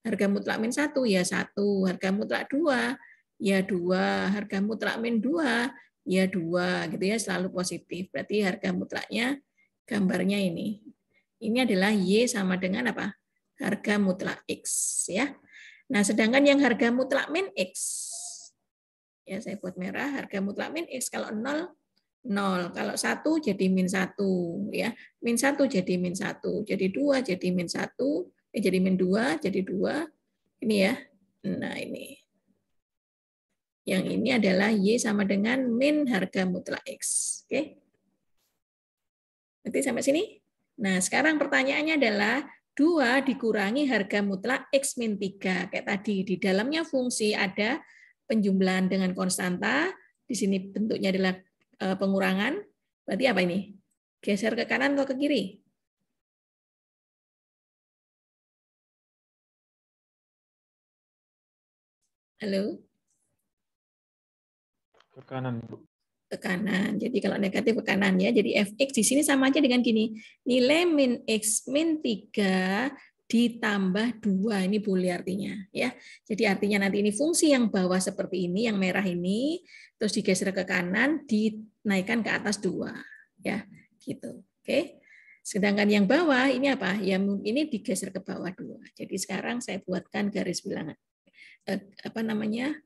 harga mutlak min 1 ya 1. Harga mutlak 2 ya 2, harga mutlak min 2, ya 2, gitu ya, selalu positif. Berarti harga mutlaknya, gambarnya ini. Ini adalah Y sama dengan apa? Harga mutlak X. Ya. Nah, sedangkan yang harga mutlak min X, ya saya buat merah, harga mutlak min X, kalau 0, 0. Kalau 1 jadi min 1. Ya. Min 1 jadi min 1. Jadi 2 jadi min 1. Jadi min 2, jadi 2. Ini ya. Nah, ini. Yang ini adalah Y sama dengan min harga mutlak X. Oke. Nanti sampai sini. Nah, sekarang pertanyaannya adalah 2 dikurangi harga mutlak X min 3. Kayak tadi, di dalamnya fungsi ada penjumlahan dengan konstanta. Di sini bentuknya adalah pengurangan. Berarti apa ini? Geser ke kanan atau ke kiri? Halo? Ke kanan, Bu. Ke kanan. Jadi kalau negatif ke kanan ya. Jadi fx di sini sama aja dengan gini. Nilai min x min 3 ditambah 2. Ini boleh artinya ya. Jadi artinya nanti ini fungsi yang bawah seperti ini, yang merah ini, terus digeser ke kanan, dinaikkan ke atas 2 ya. Gitu. Oke. Sedangkan yang bawah ini apa? Ya ini digeser ke bawah 2. Jadi sekarang saya buatkan garis bilangan. Apa namanya?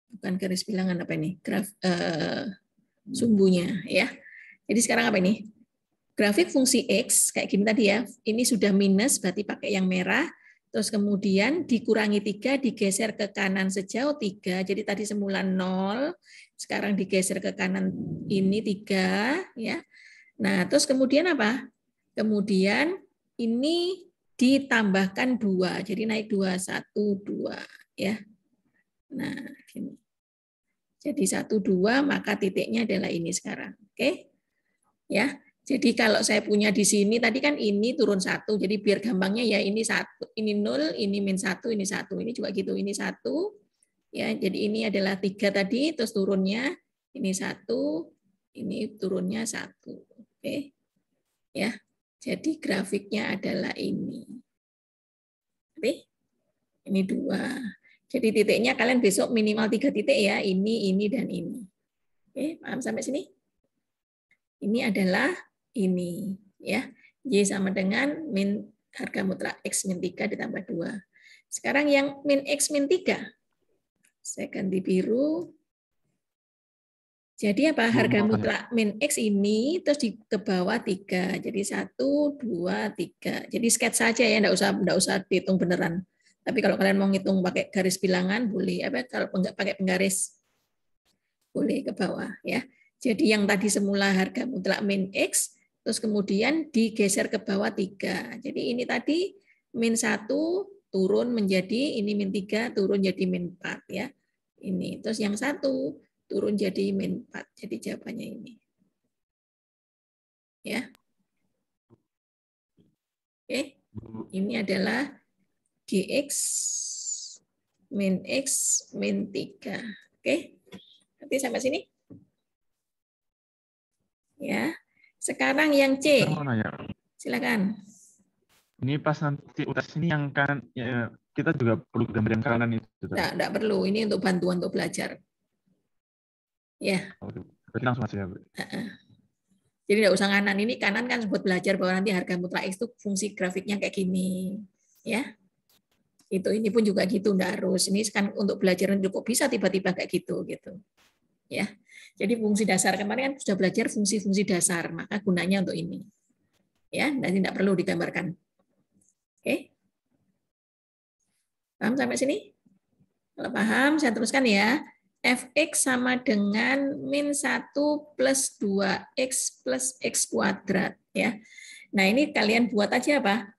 Bukan garis bilangan apa ini? sumbunya ya. Jadi sekarang apa ini? Grafik fungsi X kayak gini tadi ya. Ini sudah minus berarti pakai yang merah. Terus kemudian dikurangi 3 digeser ke kanan sejauh 3. Jadi tadi semula 0, sekarang digeser ke kanan ini 3 ya. Nah, terus kemudian apa? Kemudian ini ditambahkan 2. Jadi naik 2 1 2 ya. Nah, gini. Jadi 1 2 maka titiknya adalah ini sekarang. Oke. Ya. Jadi kalau saya punya di sini tadi kan ini turun 1, jadi biar gampangnya ya ini 1, ini 0, ini min 1, ini 1, ini juga gitu, ini 1, ya. Jadi ini adalah 3 tadi, terus turunnya ini 1, ini turunnya 1, oke, ya. Jadi grafiknya adalah ini, oke, ini 2. Jadi titiknya kalian besok minimal 3 titik ya, ini, dan ini, oke, paham sampai sini? Ini adalah ini ya, Y sama dengan min harga mutlak X min 3 ditambah 2. Sekarang yang min X min 3 saya ganti biru. Jadi apa? Harga mutlak min X ini terus ke bawah 3. Jadi 1 2 3. Jadi sketsa saja ya, enggak usah dihitung beneran. Tapi kalau kalian mau ngitung pakai garis bilangan boleh, apa kalau enggak pakai penggaris boleh ke bawah ya. Jadi yang tadi semula harga mutlak min X, terus kemudian digeser ke bawah 3. Jadi ini tadi min 1 turun menjadi, ini min 3 turun jadi min 4 ya. Ini, terus yang 1 turun jadi min 4. Jadi jawabannya ini. Ya. Oke. Ini adalah GX min X min 3. Oke. Nanti sampai sini. Ya, sekarang yang C. Silakan. Ini pas nanti UTS ini yang kan ya, kita juga perlu gambar yang kanan itu. Tidak perlu. Ini untuk bantuan untuk belajar. Ya. Berarti langsung aja. Jadi tidak usah kanan. Ini kanan kan buat belajar bahwa nanti harga mutlak X itu fungsi grafiknya kayak gini. Ya. Ini pun juga gitu, enggak harus. Ini kan untuk belajar kok bisa tiba-tiba kayak gitu. Ya. Jadi fungsi dasar kemarin kan sudah belajar fungsi-fungsi dasar, maka gunanya untuk ini. Ya, dan tidak perlu digambarkan. Oke. Paham sampai sini? Kalau paham, saya teruskan ya. Fx sama dengan min 1 plus 2x plus x kuadrat. Ya. Nah, ini kalian buat aja apa?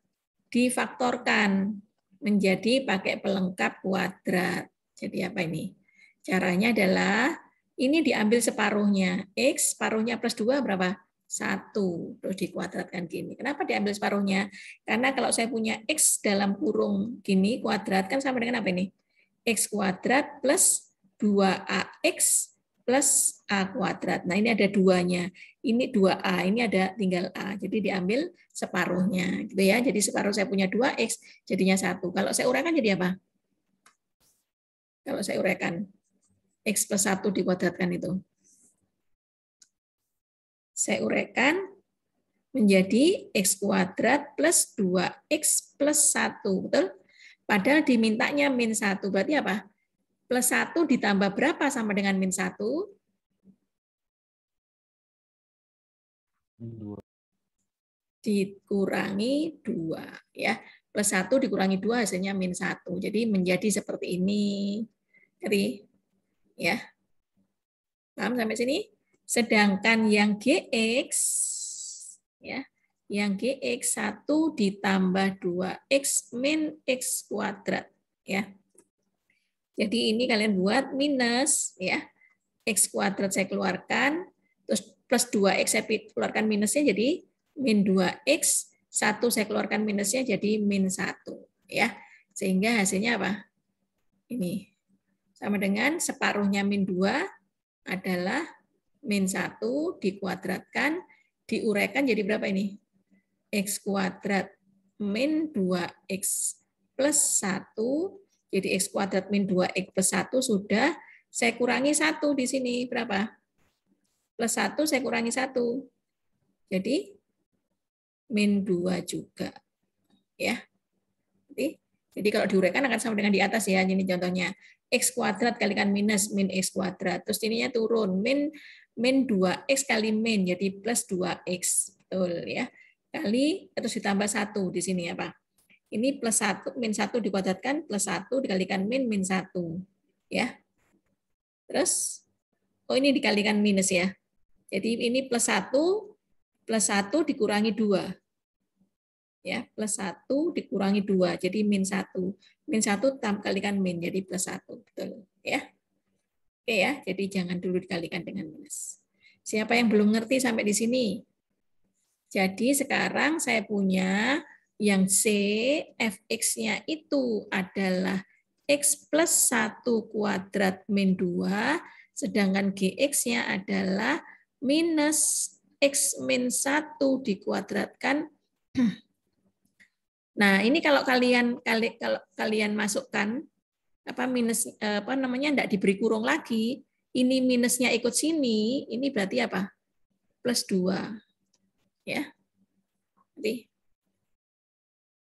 Difaktorkan menjadi pakai pelengkap kuadrat. Jadi apa ini? Caranya adalah ini diambil separuhnya. X separuhnya plus 2 berapa? 1. Terus dikuadratkan gini. Kenapa diambil separuhnya? Karena kalau saya punya X dalam kurung gini, kuadrat kan sama dengan apa ini? X kuadrat plus 2AX plus A kuadrat. Nah ini ada 2-nya. Ini 2A, ini ada tinggal A. Jadi diambil separuhnya. Gitu ya. Jadi separuh saya punya 2X, jadinya 1. Kalau saya uraikan jadi apa? Kalau saya uraikan. X plus 1 dikuadratkan itu. Saya uraikan menjadi X kuadrat plus 2X plus 1. Betul? Padahal dimintanya min 1. Berarti apa? Plus 1 ditambah berapa sama dengan min 1? Dikurangi 2. Ya. Plus 1 dikurangi 2 hasilnya min 1. Jadi menjadi seperti ini. Jadi ya, paham sampai sini? Sedangkan yang GX, ya, yang GX 1 ditambah 2X min X kuadrat. Ya. Jadi ini kalian buat minus, ya, X kuadrat saya keluarkan, terus plus 2X saya keluarkan minusnya jadi min 2X, 1 saya keluarkan minusnya jadi min 1. Ya. Sehingga hasilnya apa? Ini. Sama dengan separuhnya min 2 adalah min 1 dikuadratkan, diuraikan jadi berapa ini? X kuadrat min 2X plus 1, jadi X kuadrat min 2X plus 1 sudah, saya kurangi 1 di sini, berapa? Plus 1 saya kurangi 1. Jadi min 2 juga. Ya. Jadi kalau diuraikan akan sama dengan di atas ya, ini contohnya. X kuadrat kalikan minus min X kuadrat. Terus ininya turun. Min min 2x kali min, jadi plus 2x. Betul ya. Kali, terus ditambah 1 di sini apa? Ini plus 1, min 1 dikuadratkan, plus 1 dikalikan min 1. Ya. Terus, oh ini dikalikan minus ya. Jadi ini plus 1 dikurangi 2. Ya, plus 1 dikurangi 2, jadi min 1. Min 1 kalikan min, jadi plus 1. Betul. Ya. Oke ya, jadi jangan dulu dikalikan dengan minus. Siapa yang belum ngerti sampai di sini? Jadi sekarang saya punya yang C, fx-nya itu adalah x plus 1 kuadrat min 2, sedangkan gx-nya adalah minus x min 1 dikuadratkan. Nah, ini kalau kalian masukkan minus enggak diberi kurung lagi, ini minusnya ikut sini, ini berarti apa? Plus 2. Ya. Jadi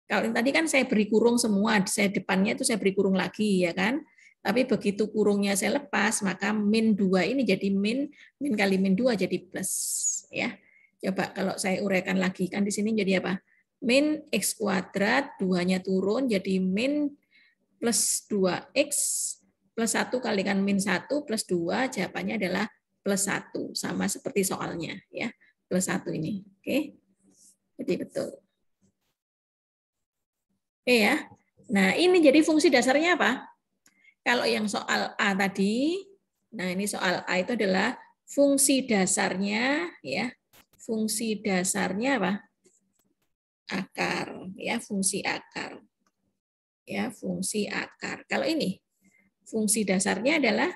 kalau tadi kan saya beri kurung semua, saya depannya itu saya beri kurung lagi ya kan? Tapi begitu kurungnya saya lepas, maka min 2 ini jadi min kali min 2 jadi plus ya. Coba kalau saya uraikan lagi kan di sini jadi apa? Min x kuadrat, 2-nya turun jadi min plus 2x plus 1 kalikan min 1 plus 2, jawabannya adalah plus 1. Sama seperti soalnya ya, plus 1 ini. Oke, jadi betul. Oke ya, nah ini jadi fungsi dasarnya apa? Kalau yang soal A tadi, nah ini soal A itu adalah fungsi dasarnya ya, fungsi dasarnya apa? Akar ya, fungsi akar ya, fungsi akar. Kalau ini fungsi dasarnya adalah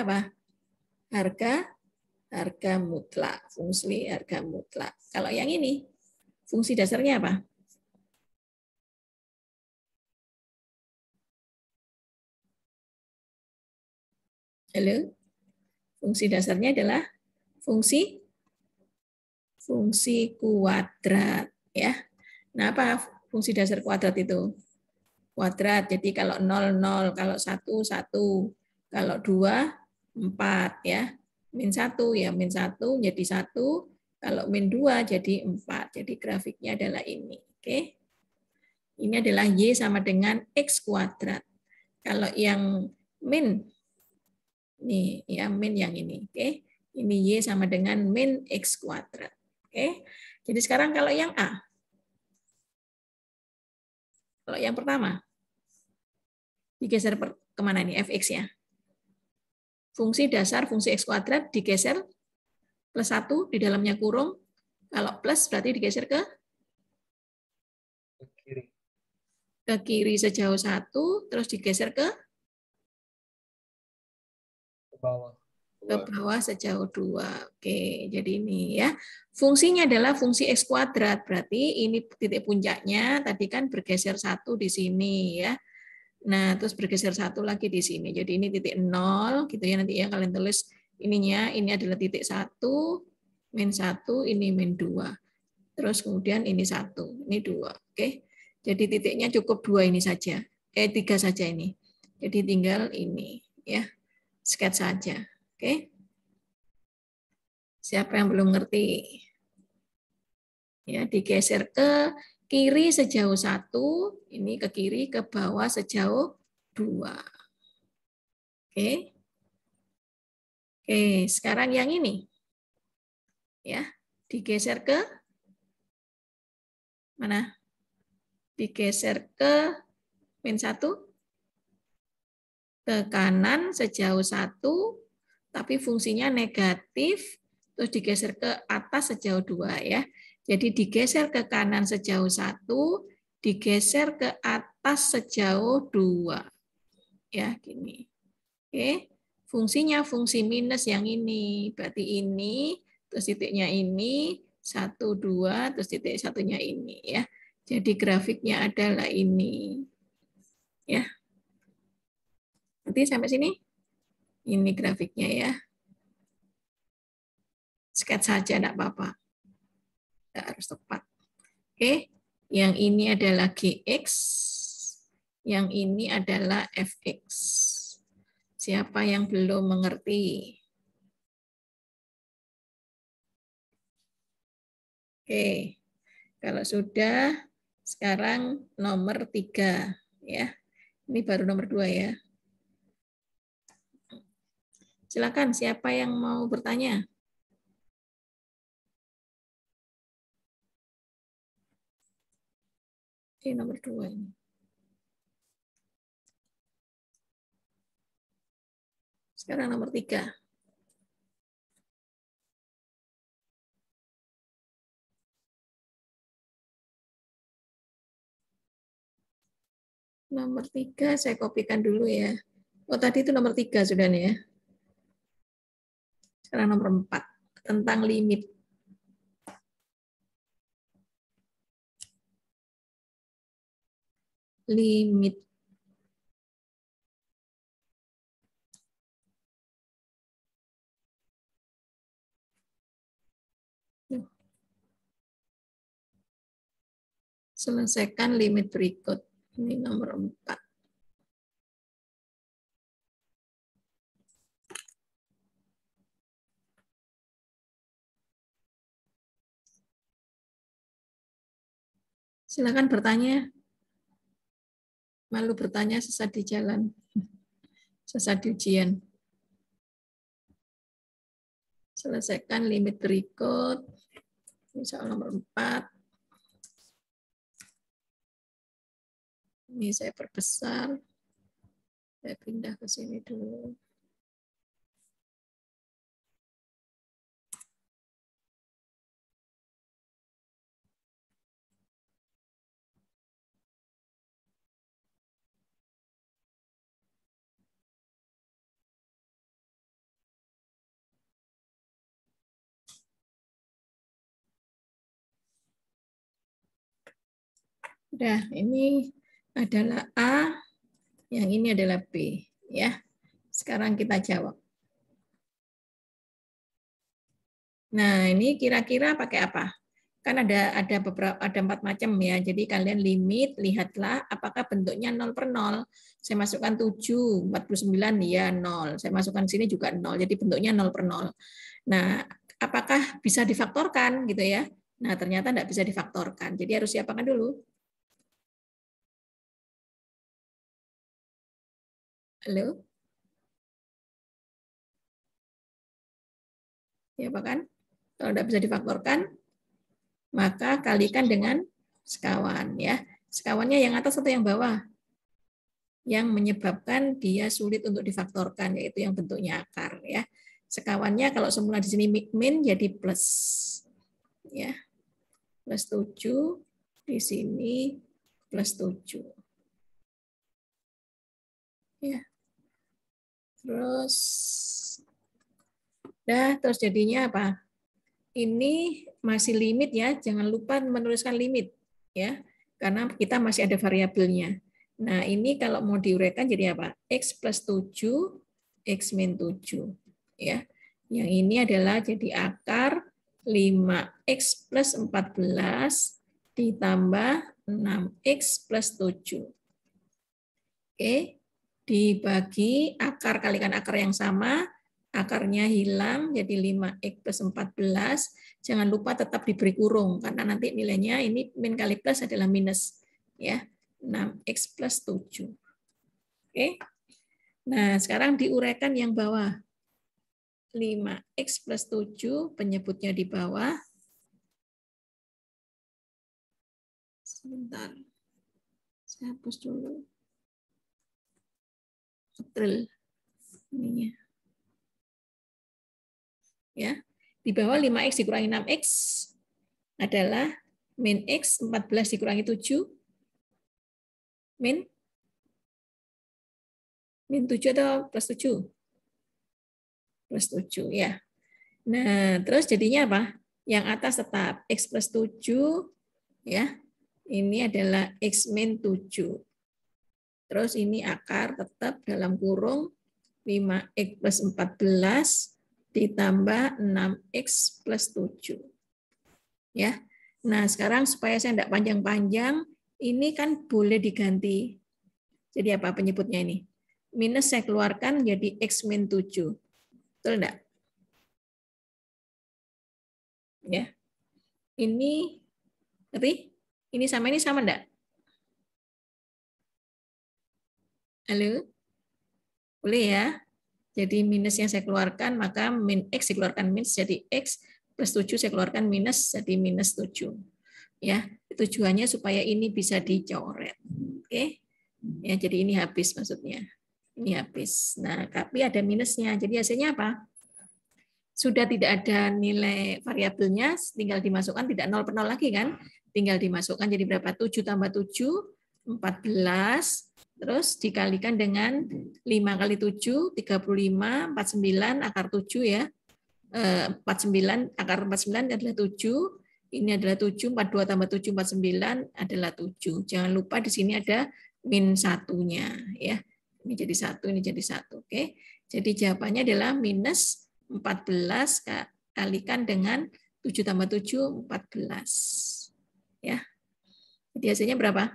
apa? Harga mutlak, fungsi harga mutlak. Kalau yang ini fungsi dasarnya apa? Halo? Fungsi dasarnya adalah fungsi kuadrat ya. Nah, apa fungsi dasar kuadrat itu? Kuadrat. Jadi kalau 0 0, kalau 1 1, kalau 2 4 ya. Min 1 ya min 1 jadi 1, kalau min 2 jadi 4. Jadi grafiknya adalah ini. Oke. Ini adalah Y sama dengan X kuadrat. Kalau yang min nih ya min yang ini. Oke. Ini Y sama dengan min X kuadrat. Oke. Jadi sekarang kalau yang A. Kalau yang pertama. Digeser kemana nih fx-nya? Fungsi dasar fungsi X kuadrat digeser plus 1 di dalamnya kurung. Kalau plus berarti digeser ke kiri sejauh 1, terus digeser ke bawah sejauh 2. Oke, jadi ini ya. Fungsinya adalah fungsi X kuadrat. Berarti ini titik puncaknya tadi kan bergeser 1 di sini ya. Nah, terus bergeser 1 lagi di sini. Jadi ini titik 0 gitu ya, nanti ya kalian tulis ininya, ini adalah titik 1, min 1, ini min 2. Terus kemudian ini 1, ini 2. Oke. Jadi titiknya cukup 2 ini saja. 3 saja ini. Jadi tinggal ini ya. Sketch saja. Oke. Siapa yang belum ngerti? Ya, digeser ke kiri sejauh 1, ini ke kiri, ke bawah sejauh 2. Oke. Oke, sekarang yang ini. Ya, digeser ke mana? Digeser ke min 1, ke kanan sejauh 1, tapi fungsinya negatif, terus digeser ke atas sejauh 2 ya. Jadi digeser ke kanan sejauh 1, digeser ke atas sejauh 2. Ya, gini. Oke. Fungsinya fungsi minus yang ini. Berarti ini, terus titiknya ini, 1, 2, terus titik satunya ini ya. Jadi grafiknya adalah ini. Ya. Nanti sampai sini. Ini grafiknya ya. Sketch saja enggak apa-apa. Enggak harus tepat. Oke, yang ini adalah GX, Yang ini adalah fx. Siapa yang belum mengerti? Oke, kalau sudah, sekarang nomor 3. Ya. Ini baru nomor 2 ya. Silakan, siapa yang mau bertanya? Ini nomor 2 ini. Sekarang nomor 3. Nomor 3 saya kopikan dulu ya. Oh, tadi itu nomor 3 sudah nih ya. Sekarang nomor 4. Tentang limit. Limit. Selesaikan limit berikut. Ini nomor 4. Silakan bertanya. Malu bertanya sesat di jalan. Sesat di ujian. Selesaikan limit berikut. Misal nomor 4. Ini saya perbesar. Saya pindah ke sini dulu. Udah, ini adalah A, yang ini adalah B, ya. Sekarang kita jawab. Nah, ini kira-kira pakai apa? Kan ada 4 macam ya. Jadi kalian limit, lihatlah apakah bentuknya 0 per 0. Saya masukkan 7, 49 ya 0. Saya masukkan sini juga 0. Jadi bentuknya 0 per 0. Nah, apakah bisa difaktorkan gitu ya? Nah, ternyata tidak bisa difaktorkan. Jadi harus siapkan dulu. Halo? Ya, kan? Kalau tidak bisa difaktorkan, maka kalikan dengan sekawan. Ya, sekawannya yang atas atau yang bawah? Yang menyebabkan dia sulit untuk difaktorkan, yaitu yang bentuknya akar. Ya, sekawannya kalau semula di sini min jadi plus. Ya, plus 7 di sini plus 7. Ya, terus jadinya apa? Ini masih limit ya, jangan lupa menuliskan limit ya, karena kita masih ada variabelnya. Nah, ini kalau mau diuraikan jadi apa? X plus 7, X min 7. Ya. Yang ini adalah jadi akar 5X plus 14 ditambah 6X plus 7. Oke, dibagi akar kalikan akar yang sama, akarnya hilang jadi 5X plus 14. Jangan lupa tetap diberi kurung karena nanti nilainya ini min kali plus adalah minus ya. 6X plus 7. Oke. Nah, sekarang diuraikan yang bawah. 5X plus 7 penyebutnya di bawah. Sebentar. Saya hapus dulu. Betul. Ininya. Ya. Di bawah 5X dikurangi 6X adalah min X 14 dikurangi 7 min 7 atau plus 7? Plus 7 ya. Nah, terus jadinya apa? Yang atas tetap X plus 7 ya. Ini adalah X min 7. Terus ini akar tetap dalam kurung 5X plus 14 ditambah 6X plus 7. Ya. Nah, sekarang supaya saya tidak panjang-panjang, ini kan boleh diganti. Jadi apa penyebutnya ini? Minus saya keluarkan jadi X min 7. Betul enggak? Ya. Ini, tapi ini sama enggak? Halo? Boleh ya? Jadi minus yang saya keluarkan, maka min X dikeluarkan minus jadi X, plus 7 saya keluarkan minus jadi minus 7. Ya, tujuannya supaya ini bisa dicoret. Oke. Ya, jadi ini habis maksudnya. Ini habis. Nah, tapi ada minusnya. Jadi hasilnya apa? Sudah tidak ada nilai variabelnya, tinggal dimasukkan, tidak 0 per 0 lagi kan? Tinggal dimasukkan jadi berapa? 7 tambah 7, 14. Terus dikalikan dengan 5 kali 7, 35, 49, akar 7 ya. 49, akar 49 adalah 7. Ini adalah 7, 42 tambah 7, 49 adalah 7. Jangan lupa di sini ada min satunya. Ya. Ini jadi 1, ini jadi 1. Oke. Jadi jawabannya adalah minus 14 kalikan dengan 7 tambah 7, 14. Ya. Jadi hasilnya berapa?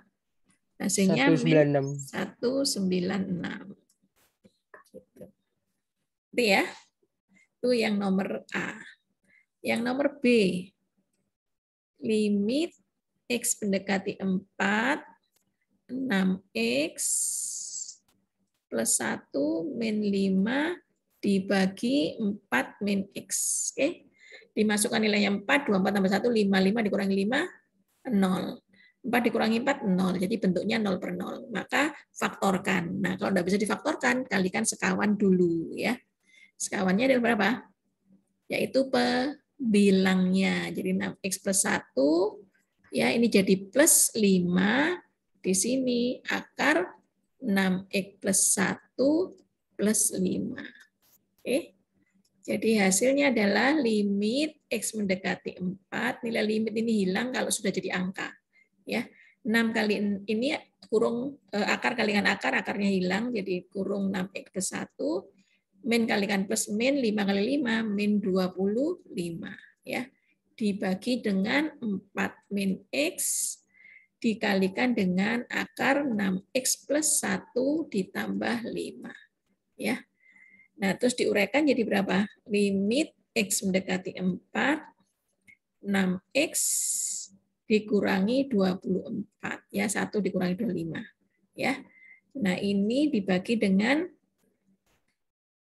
Hasilnya 196. 196. Gitu. Itu ya. Itu yang nomor A. Yang nomor B. Limit X mendekati 4, 6X plus 1 min 5 dibagi 4 min X. Oke. Dimasukkan nilainya 4, 24 tambah 1, 5, 5 dikurangi 5, 0. 4 dikurangi 4, 0. Jadi bentuknya 0 per 0. Maka faktorkan. Nah, kalau tidak bisa difaktorkan, kalikan sekawan dulu. Ya. Sekawannya adalah berapa? Yaitu bilangnya. Jadi 6X plus 1, ya ini jadi plus 5. Di sini akar 6X plus 1 plus 5. Oke. Jadi hasilnya adalah limit X mendekati 4. Nilai limit ini hilang kalau sudah jadi angka. Ya, 6 kali ini kurung akar kalikan akar, akarnya hilang, jadi kurung 6X plus 1. Min kalikan plus min, 5 kali 5, min 25. Ya. Dibagi dengan 4 min X, dikalikan dengan akar 6X plus 1 ditambah 5. Ya. Nah, terus diuraikan jadi berapa? Limit X mendekati 4, 6X dikurangi 24. Ya, 1 dikurangi 25. Ya. Nah, ini dibagi dengan,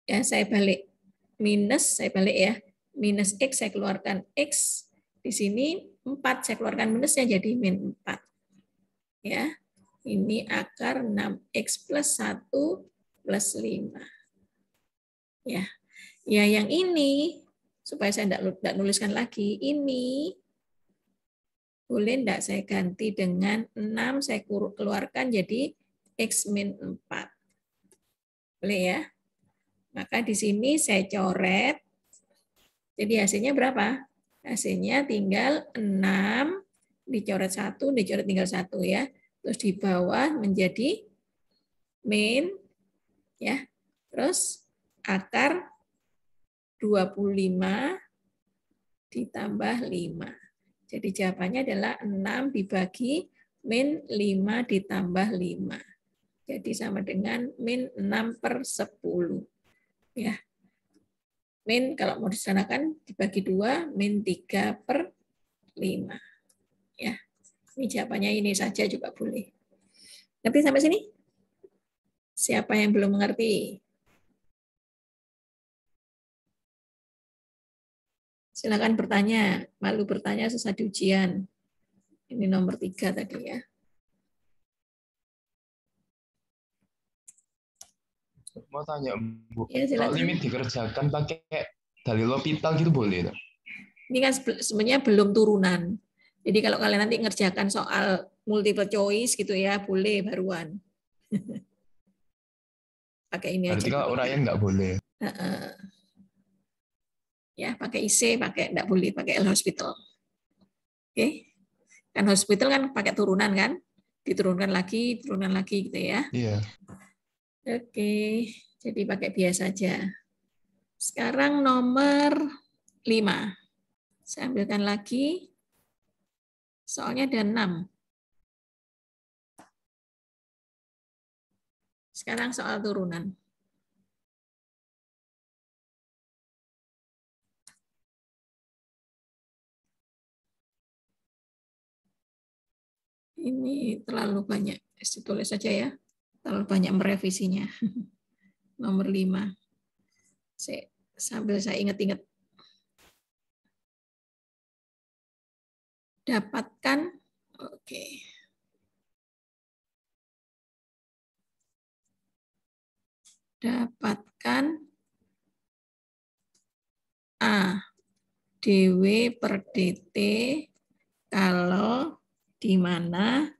ya saya balik minus, saya balik ya. Minus X saya keluarkan X. Di sini 4 saya keluarkan minusnya jadi min 4. Ya. Ini akar 6X plus 1 plus 5. Ya. Ya, yang ini supaya saya tidak nuliskan lagi, ini boleh enggak saya ganti dengan 6 saya keluarkan jadi X min 4. Boleh ya? Maka di sini saya coret. Jadi hasilnya berapa? Hasilnya tinggal 6 dicoret 1, dicoret tinggal 1 ya. Terus di bawah menjadi min ya. Terus akar 25 ditambah 5. Jadi jawabannya adalah 6 dibagi min 5 ditambah 5. Jadi sama dengan min 6 per 10. Ya. Min kalau mau disanakan dibagi 2, min 3 per 5. Ya. Ini jawabannya ini saja juga boleh. Ngerti sampai sini? Siapa yang belum mengerti? Silakan bertanya. Malu bertanya sesat ujian. Ini nomor 3 tadi ya. Mau tanya, Bu. Ya, Kalau silakan. limit dikerjakan pakai dalil L'Hopital gitu boleh? Ini kan sebenarnya belum turunan. Jadi kalau kalian nanti ngerjakan soal multiple choice gitu ya, boleh baruan. Pakai ini Berarti aja. kalau uraian nggak boleh. Ya, pakai IC, pakai enggak boleh pakai L'Hospital. Oke. Kan hospital kan pakai turunan kan? Diturunkan lagi gitu ya. Iya. Oke, jadi pakai biasa aja. Sekarang nomor 5. Saya ambilkan lagi. Soalnya ada 6. Sekarang soal turunan. Ini terlalu banyak, ditulis saja ya. Terlalu banyak merevisinya. Nomor 5. Sambil saya ingat-ingat. Dapatkan, oke. Dapatkan A dW per dt kalau di mana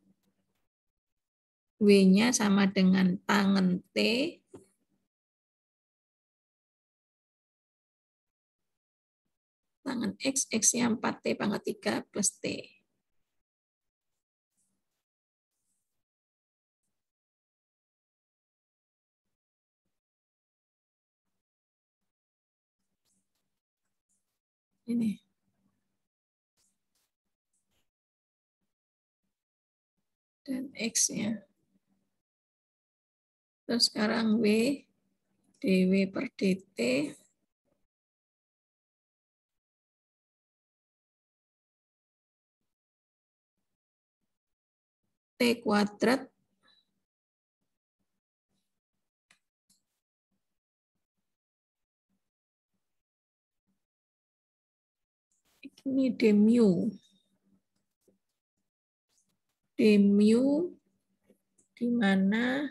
W-nya sama dengan tangen T tangen X, X-nya 4T pangkat 3 plus T. Ini. Dan X-nya. Terus sekarang W, dW per dt. T kuadrat ini d mu di mana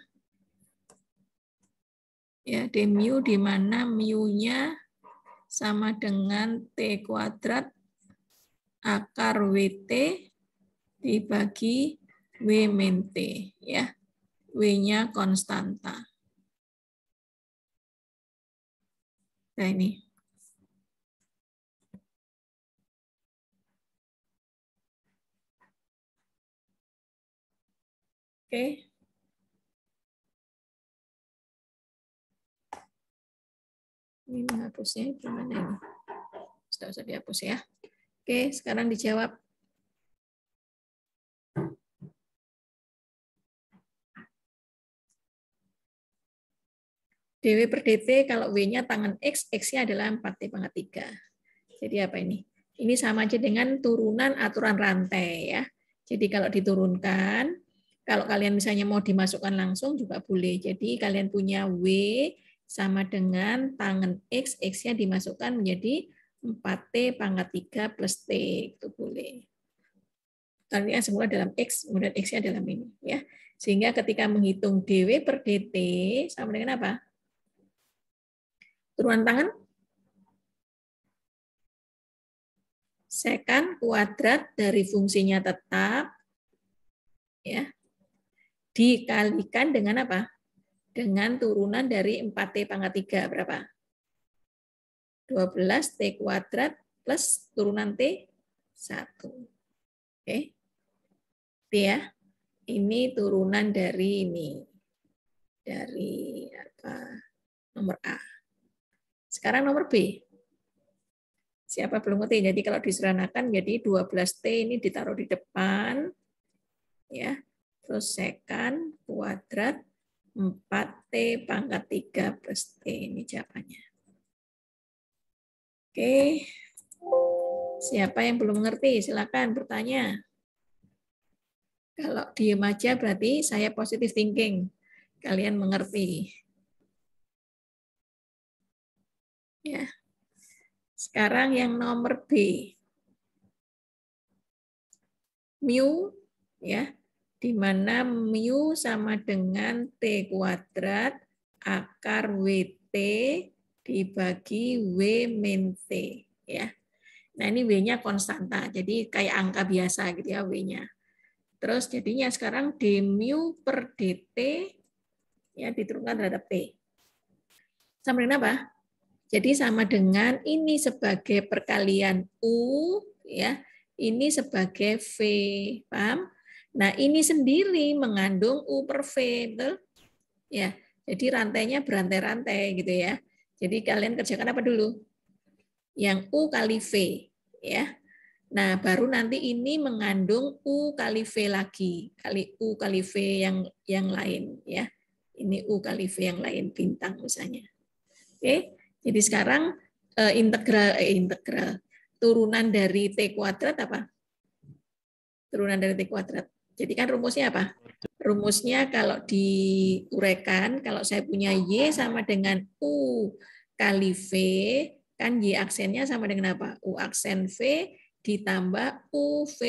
ya d mu di mana mu-nya sama dengan T kuadrat akar WT dibagi W min T ya. W-nya konstanta. Nah ini. Oke. Ini menghapusnya gimana ini? Sudah usah dihapus ya. Oke, sekarang dijawab. dW per dt kalau W-nya tangen X, X-nya adalah 4T pangkat 3. Jadi apa ini? Ini sama aja dengan turunan aturan rantai ya. Jadi kalau diturunkan, kalau kalian misalnya mau dimasukkan langsung juga boleh. Jadi kalian punya W sama dengan tangen X, X-nya dimasukkan menjadi 4T pangkat 3 plus T. Itu boleh. Karena semula dalam X, kemudian X-nya dalam ini. Ya. Sehingga ketika menghitung dW per dt sama dengan apa? Turunan tangan sekan kuadrat dari fungsinya tetap ya dikalikan dengan apa? Dengan turunan dari 4T pangkat 3 berapa? 12T kuadrat plus turunan T 1. Oke. T ya. Ini turunan dari ini. Dari apa? Nomor A. Sekarang nomor B. Siapa belum ngerti? Jadi kalau diseranakan jadi 12T ini ditaruh di depan. Ya. Terus sekan kuadrat 4T pangkat 3 plus T. Ini jawabannya. Oke. Siapa yang belum mengerti? Silakan bertanya. Kalau diem aja berarti saya positive thinking. Kalian mengerti. Ya. Sekarang yang nomor B. Mu ya, di mana mu sama dengan T kuadrat akar WT dibagi W min T ya. Nah, ini W-nya konstanta. Jadi kayak angka biasa gitu ya W-nya. Terus jadinya sekarang d mu per dt ya diturunkan terhadap T. Sama dengan apa? Jadi sama dengan ini sebagai perkalian U, ya, ini sebagai V, paham? Nah ini sendiri mengandung U per V, betul? Ya, jadi rantainya berantai-rantai gitu ya. Jadi kalian kerjakan apa dulu? Yang U kali V, ya. Nah baru nanti ini mengandung U kali V lagi, kali U kali V yang lain, ya. Ini U kali V yang lain, bintang misalnya. Oke, jadi sekarang integral. Turunan dari T kuadrat apa? Turunan dari T kuadrat. Jadi kan rumusnya apa? Rumusnya kalau diuraikan, kalau saya punya Y sama dengan U kali V, kan Y aksennya sama dengan apa? U aksen V ditambah UV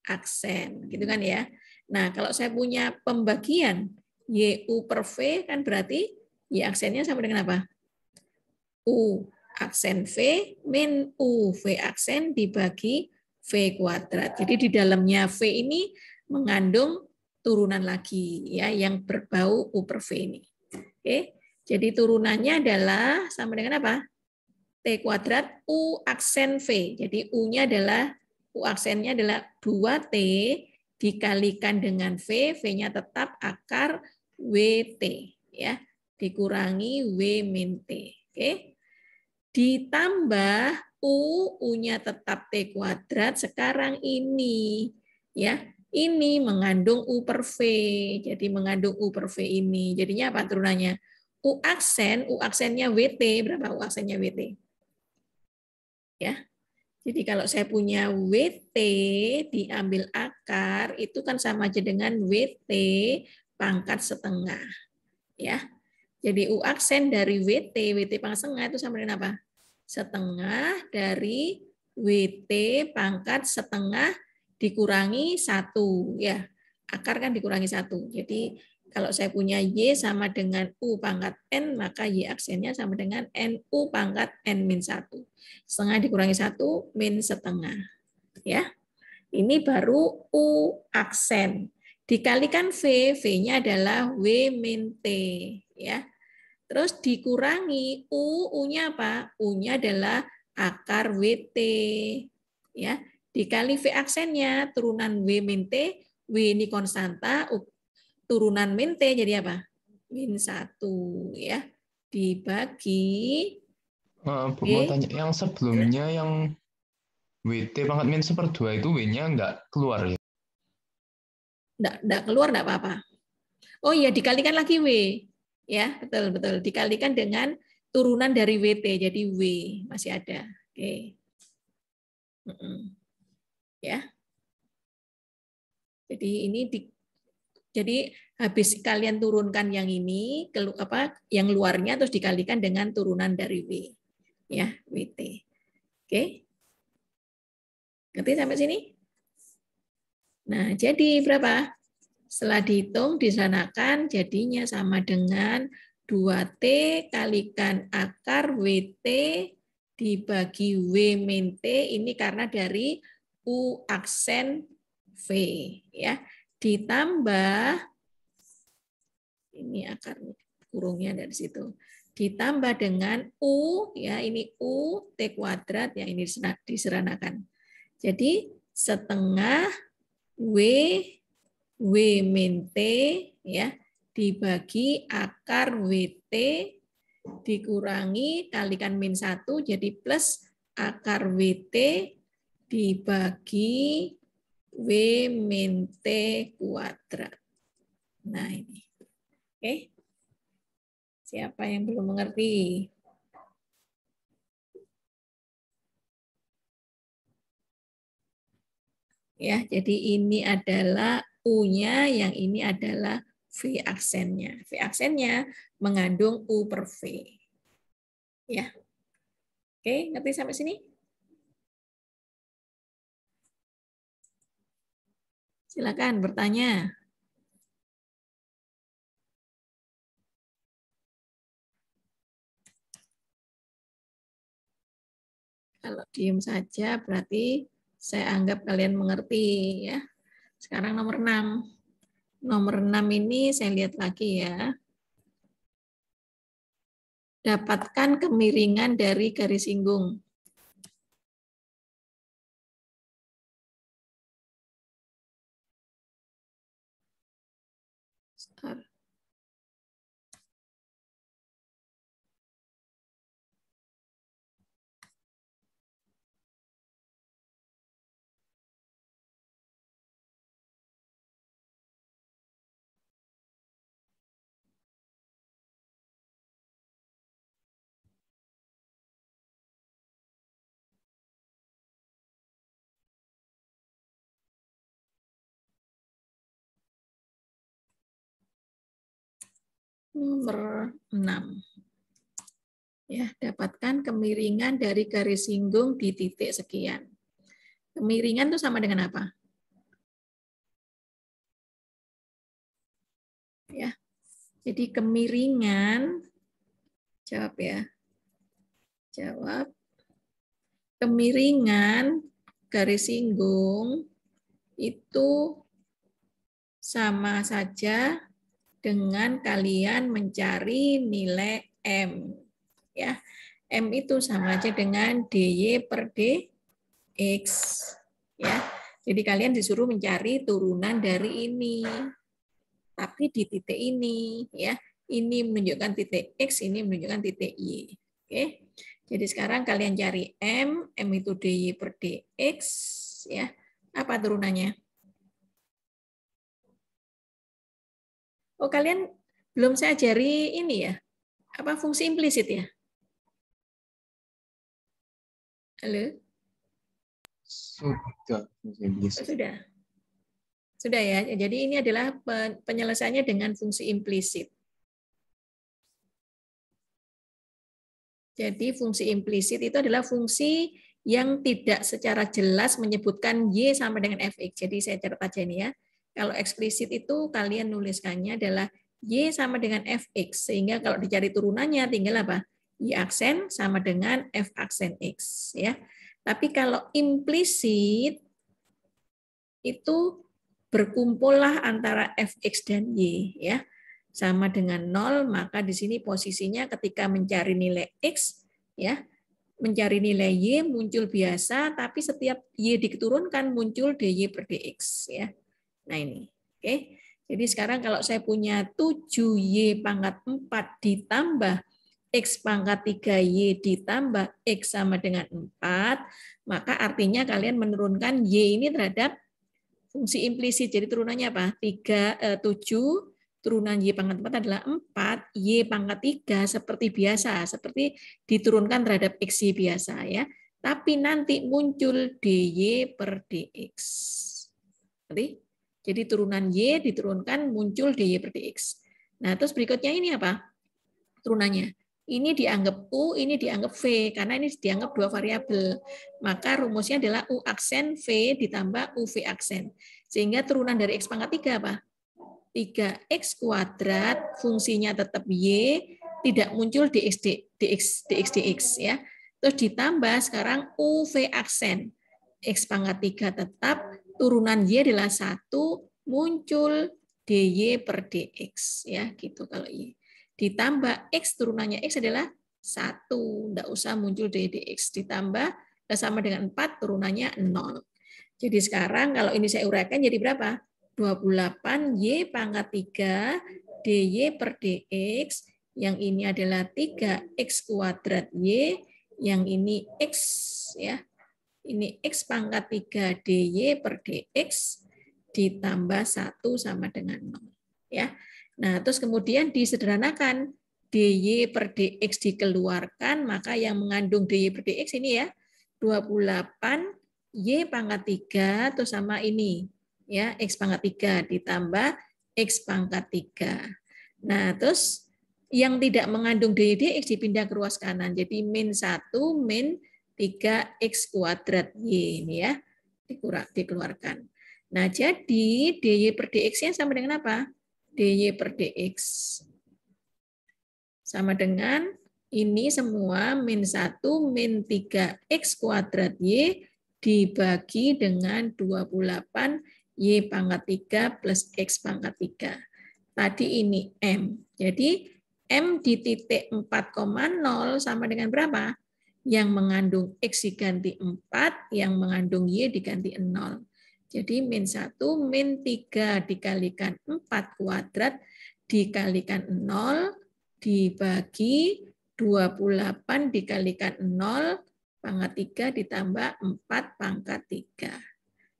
aksen. Gitu kan ya. Nah, kalau saya punya pembagian YU per V, kan berarti Y aksennya sama dengan apa? U aksen V min UV aksen dibagi V kuadrat. Jadi di dalamnya V ini mengandung turunan lagi ya yang berbau U per V ini. Oke. Jadi turunannya adalah sama dengan apa? T kuadrat U aksen V. Jadi U-nya adalah U aksennya adalah 2T dikalikan dengan V, V-nya tetap akar WT ya. Dikurangi W min T. Oke. Ditambah U-nya tetap T kuadrat sekarang ini ya. Ini mengandung U per V. Jadi mengandung U per V ini. Jadinya apa turunannya? U aksennya WT, berapa U aksennya WT? Ya. Jadi kalau saya punya WT diambil akar, itu kan sama aja dengan WT pangkat setengah. Ya. Jadi U aksen dari WT pangkat setengah itu sama dengan apa? Setengah dari WT pangkat setengah dikurangi 1. Ya, akar kan dikurangi 1. Jadi kalau saya punya Y sama dengan U pangkat N, maka Y aksennya sama dengan NU pangkat N min 1. Setengah dikurangi 1, min setengah. Ya, ini baru U aksen. Dikalikan V, V-nya adalah W min T. Ya, terus dikurangi U-nya apa? U-nya adalah akar WT. Ya, dikali V aksennya turunan W min T, W ini konstanta, turunan min T jadi apa? Min 1 ya. Dibagi Bu, mau tanya, yang sebelumnya yang WT pangkat min 1/2 itu W-nya nggak keluar ya? Nggak keluar nggak apa-apa. Oh iya, dikalikan lagi W. Ya, betul betul. Dikalikan dengan turunan dari WT jadi W masih ada. Oke. Ya. Jadi ini jadi habis kalian turunkan yang ini yang luarnya terus dikalikan dengan turunan dari W. Ya, WT. Oke. Ngerti sampai sini? Nah, jadi berapa? Setelah dihitung, disanakan jadinya sama dengan 2T kalikan akar WT dibagi W min T, ini karena dari U aksen V. Ya. Ditambah, ini akarnya, kurungnya dari situ. Ditambah dengan U, ya ini U T kuadrat, ya ini diseranakan. Jadi setengah W min T ya dibagi akar WT dikurangi kalikan min 1 jadi plus akar WT dibagi W min T kuadrat. Nah ini. Oke. Siapa yang belum mengerti? Ya, jadi ini adalah U-nya, yang ini adalah V aksennya. V aksennya mengandung U per V. Ya. Oke, ngerti sampai sini? Silakan bertanya. Kalau diem saja berarti saya anggap kalian mengerti ya. Sekarang nomor 6. Nomor 6 ini saya lihat lagi ya. Dapatkan kemiringan dari garis singgung. Nomor 6. Ya, dapatkan kemiringan dari garis singgung di titik sekian. Kemiringan itu sama dengan apa? Ya. Jadi kemiringan, jawab ya. Jawab. Kemiringan garis singgung itu sama saja dengan kalian mencari nilai M. Ya, M itu sama aja dengan DY per DX. Ya, jadi kalian disuruh mencari turunan dari ini. Tapi di titik ini, ya, ini menunjukkan titik X, ini menunjukkan titik Y. Oke, jadi sekarang kalian cari M itu DY per DX, ya. Apa turunannya? Oh, kalian belum saya ajari ini ya? Apa fungsi implisit ya? Halo? Sudah. Sudah ya. Jadi ini adalah penyelesaiannya dengan fungsi implisit. Jadi fungsi implisit itu adalah fungsi yang tidak secara jelas menyebutkan Y sama dengan Fx. Jadi saya catat aja ini ya. Kalau eksplisit itu kalian nuliskannya adalah Y sama dengan Fx. Sehingga kalau dicari turunannya tinggal apa? Y aksen sama dengan F aksen X. Ya. Tapi kalau implisit itu berkumpullah antara Fx dan Y. Ya. Sama dengan 0, maka di sini posisinya ketika mencari nilai X, ya, mencari nilai Y muncul biasa, tapi setiap Y diturunkan muncul DY per DX. Ya. Nah ini. Oke. Jadi sekarang kalau saya punya 7Y pangkat 4 ditambah X pangkat 3Y ditambah X sama dengan 4, maka artinya kalian menurunkan Y ini terhadap fungsi implisit. Jadi turunannya apa? 7, turunan Y pangkat 4 adalah 4, Y pangkat 3 seperti biasa, seperti diturunkan terhadap XY biasa ya. Tapi nanti muncul DY per DX. Jadi turunan Y diturunkan muncul DY per DX. Nah, terus berikutnya ini apa? Turunannya. Ini dianggap U, ini dianggap V, karena ini dianggap dua variabel. Maka rumusnya adalah U aksen V ditambah UV aksen. Sehingga turunan dari X pangkat 3 apa? 3x kuadrat, fungsinya tetap Y, tidak muncul dx ya. Terus ditambah sekarang UV aksen. X pangkat 3 tetap, turunan Y adalah 1, muncul DY per DX. Ya, gitu kalau Y. Ditambah X, turunannya X adalah 1, tidak usah muncul DY dx. Ditambah sama dengan 4, turunannya 0. Jadi sekarang kalau ini saya uraikan jadi berapa? 28 Y pangkat 3 DY per DX, yang ini adalah 3X kuadrat Y, yang ini X ya. Ini X pangkat 3 DY per DX ditambah 1 sama dengan 0 ya. Nah, terus kemudian disederhanakan, DY per DX dikeluarkan, maka yang mengandung DY per DX ini ya 28 Y pangkat 3 terus sama ini ya, X pangkat 3 ditambah X pangkat 3. Nah, terus yang tidak mengandung DY dx dipindah ke ruas kanan. Jadi min 1 min 3X kuadrat Y ini ya, dikeluarkan. Nah, jadi DY per DX-nya sama dengan apa? DY per DX sama dengan ini semua min 1 min 3X kuadrat Y dibagi dengan 28 Y pangkat 3 plus X pangkat 3. Tadi ini M. Jadi M di titik 4,0 sama dengan berapa? Yang mengandung X diganti 4, yang mengandung Y diganti 0. Jadi min 1 min 3 dikalikan 4 kuadrat dikalikan 0 dibagi 28 dikalikan 0 pangkat 3 ditambah 4 pangkat 3.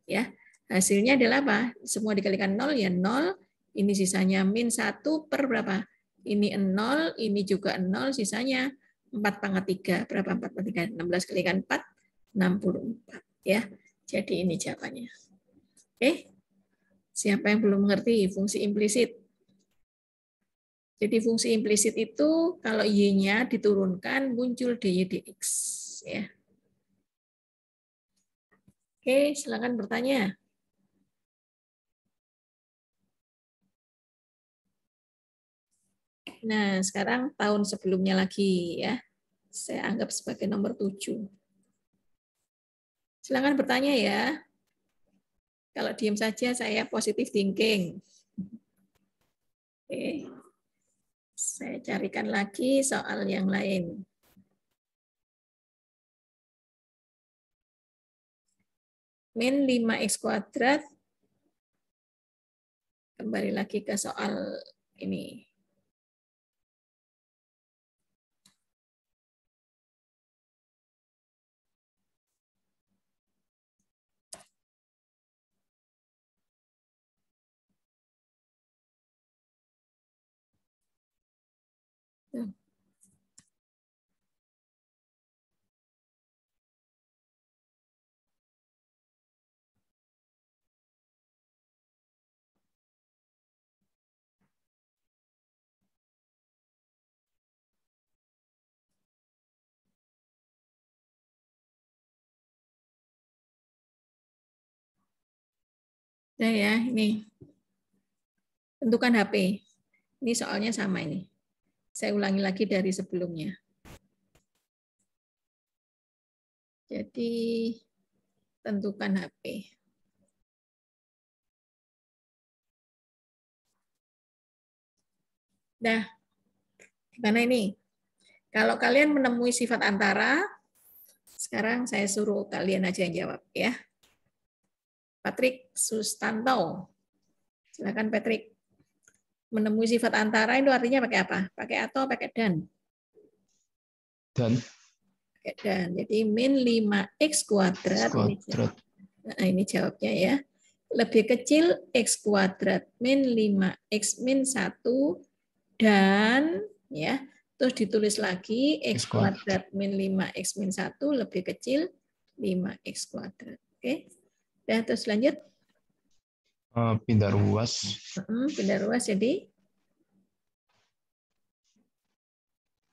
Ya. Hasilnya adalah apa? Semua dikalikan 0 ya 0. Ini sisanya min 1 per berapa? Ini 0, ini juga 0, sisanya 4 pangkat 3. Berapa 4 pangkat 3? 16 kalikan 4, 64. Ya. Jadi ini jawabannya. Oke. Siapa yang belum mengerti fungsi implisit? Jadi fungsi implisit itu kalau Y-nya diturunkan muncul dy dx. Ya. Oke, silakan bertanya. Nah, sekarang tahun sebelumnya lagi ya. Saya anggap sebagai nomor 7. Silakan bertanya ya. Kalau diam saja saya positive thinking. Oke. Saya carikan lagi soal yang lain. Min 5x kuadrat. Kembali lagi ke soal ini. Nah ya, ini. Tentukan HP. Ini soalnya sama ini. Saya ulangi lagi dari sebelumnya. Jadi, tentukan HP. Nah, gimana ini? Kalau kalian menemui sifat antara, sekarang saya suruh kalian aja yang jawab ya. Patrick Sustanto. Silakan Patrick. Menemui sifat antara itu artinya pakai apa? Pakai atau pakai dan? Dan Pakai dan. Jadi min 5x kuadrat. Ini jawabnya ya. Lebih kecil x kuadrat min 5x min 1 dan ya. Terus ditulis lagi x kuadrat min 5x min 1 lebih kecil 5x kuadrat. Oke. Dan terus lanjut. Pindah ruas. Pindah ruas jadi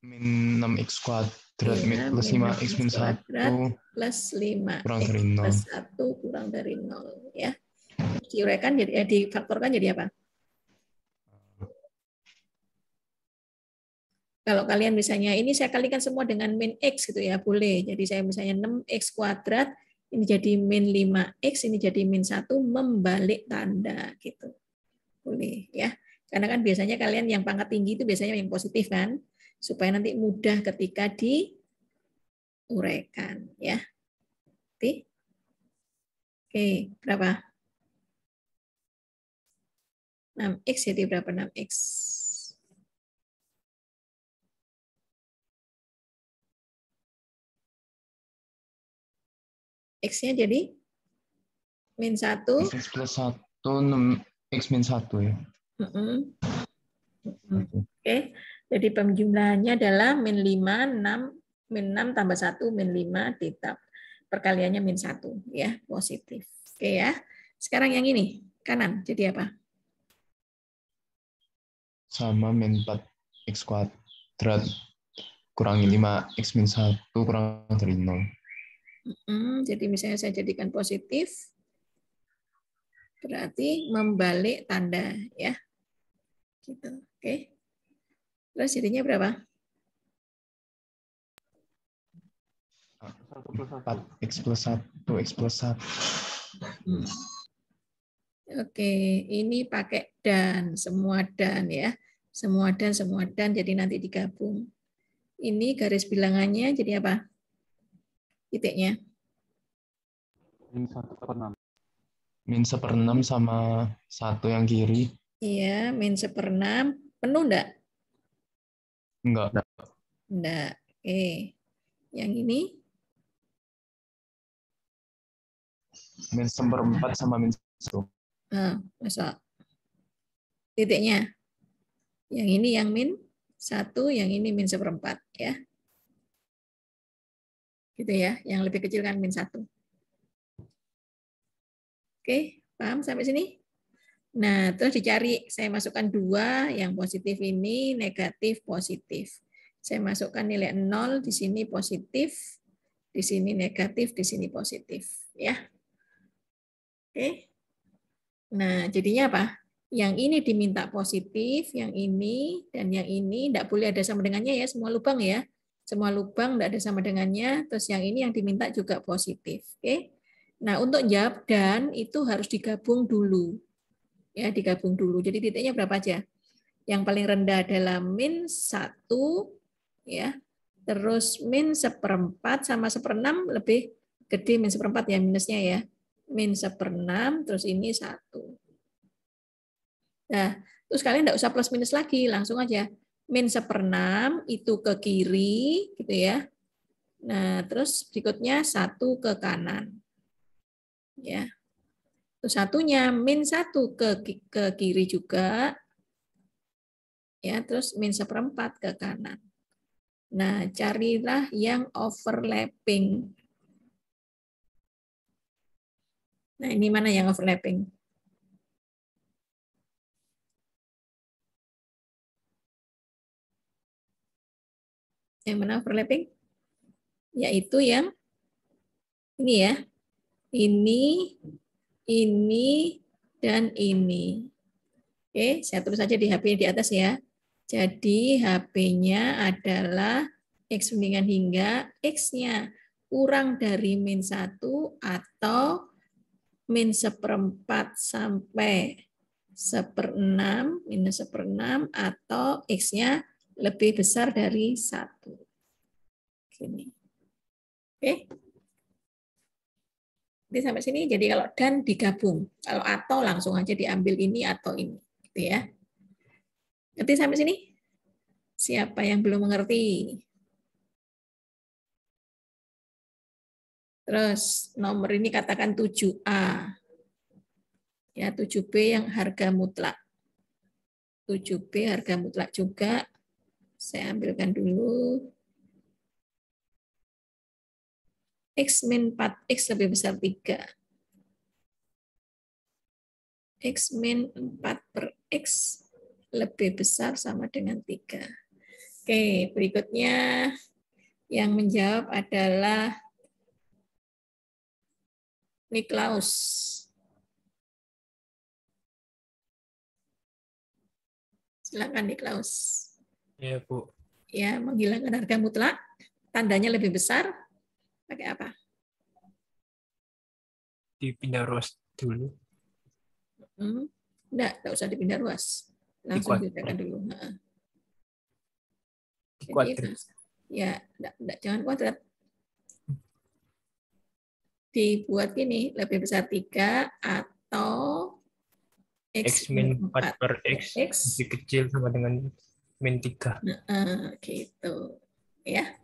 min 6x kuadrat ya, plus 5x min 1 plus 5x kurang dari 0. plus 1 kurang dari 0 ya. Diuraikan jadi difaktorkan jadi apa? Kalau kalian misalnya ini saya kalikan semua dengan min x gitu ya, boleh. Jadi saya misalnya 6x kuadrat, ini jadi min 5x, ini jadi min 1, membalik tanda gitu. Boleh ya. Karena kan biasanya kalian yang pangkat tinggi itu biasanya yang positif kan, supaya nanti mudah ketika diuraikan ya. Oke, berapa? 6x jadi berapa 6x? X-nya jadi min 1. X plus 1, 6x min 1 ya. Oke, jadi pemjumlahannya adalah min 5, 6, min 6 tambah 1, min 5 ditambah perkaliannya min 1 ya, positif. Oke ya. Sekarang yang ini, kanan jadi apa? Sama min 4x kuadrat kurangi 5x min 1 kurang dari 0. Jadi misalnya saya jadikan positif, berarti membalik tanda ya. Gitu. Oke. Terus jadinya berapa? 4x plus 1, x plus 1. Oke, ini pakai dan, semua dan ya. Semua dan, jadi nanti digabung. Ini garis bilangannya jadi apa? Titiknya? Min 1/6. Min 1/6 sama 1 yang kiri. Iya, min 1/6. Penuh enggak? Enggak. Enggak. Oke. Yang ini? Min 1/4 sama min 1. Masa titiknya? Yang ini yang min 1, yang ini min 1/4 ya. Gitu ya, yang lebih kecil kan min 1. Oke, paham sampai sini? Nah, terus dicari, saya masukkan 2, yang positif ini negatif, positif. Saya masukkan nilai 0, di sini positif, di sini negatif, di sini positif. Ya. Oke. Nah, jadinya apa? Yang ini diminta positif, yang ini, dan yang ini tidak boleh ada sama dengannya ya, semua lubang ya. Semua lubang tidak ada sama dengannya, terus yang ini yang diminta juga positif. Oke. Nah, untuk jawab dan itu harus digabung dulu. Ya, digabung dulu. Jadi titiknya berapa aja? Yang paling rendah adalah -1, ya. Terus -1/4 sama 1/6 lebih gede -1/4 ya minusnya ya. -1/6, terus ini 1. Nah, terus kalian tidak usah plus minus lagi, langsung aja. -1/6 itu ke kiri, gitu ya. Nah, terus berikutnya 1 ke kanan. Ya. Terus satunya -1 ke kiri juga, ya, terus -1/4 ke kanan. Nah, carilah yang overlapping. Nah, ini mana yang overlapping? Yang mana overlapping? Yaitu yang ini ya. Ini, dan ini. Oke, saya tulis saja di HP di atas ya. Jadi HP-nya adalah X bandingan hingga X-nya kurang dari -1 atau -1/4 sampai 1/6, -1/6 atau X-nya lebih besar dari 1. Gini. Oke. Jadi sampai sini, jadi kalau dan digabung. Kalau atau langsung aja diambil ini atau ini. Gitu ya. Ngerti sampai sini? Siapa yang belum mengerti? Terus nomor ini katakan 7A. Ya, 7B yang harga mutlak. 7B harga mutlak juga. Saya ambilkan dulu. X min 4X lebih besar 3. X min 4/X lebih besar sama dengan 3. Oke, berikutnya yang menjawab adalah Niklaus. Silakan Niklaus. Ya, Bu. Ya, menghilangkan harga mutlak, tandanya lebih besar, pakai apa? Dipindah ruas dulu. Enggak usah dipindah ruas. Langsung dipindahkan dulu. Jadi, ya, enggak, jangan kuadrat. Dibuat gini, lebih besar 3 atau X min 4/X lebih kecil sama dengan min 3. Gitu. Ya.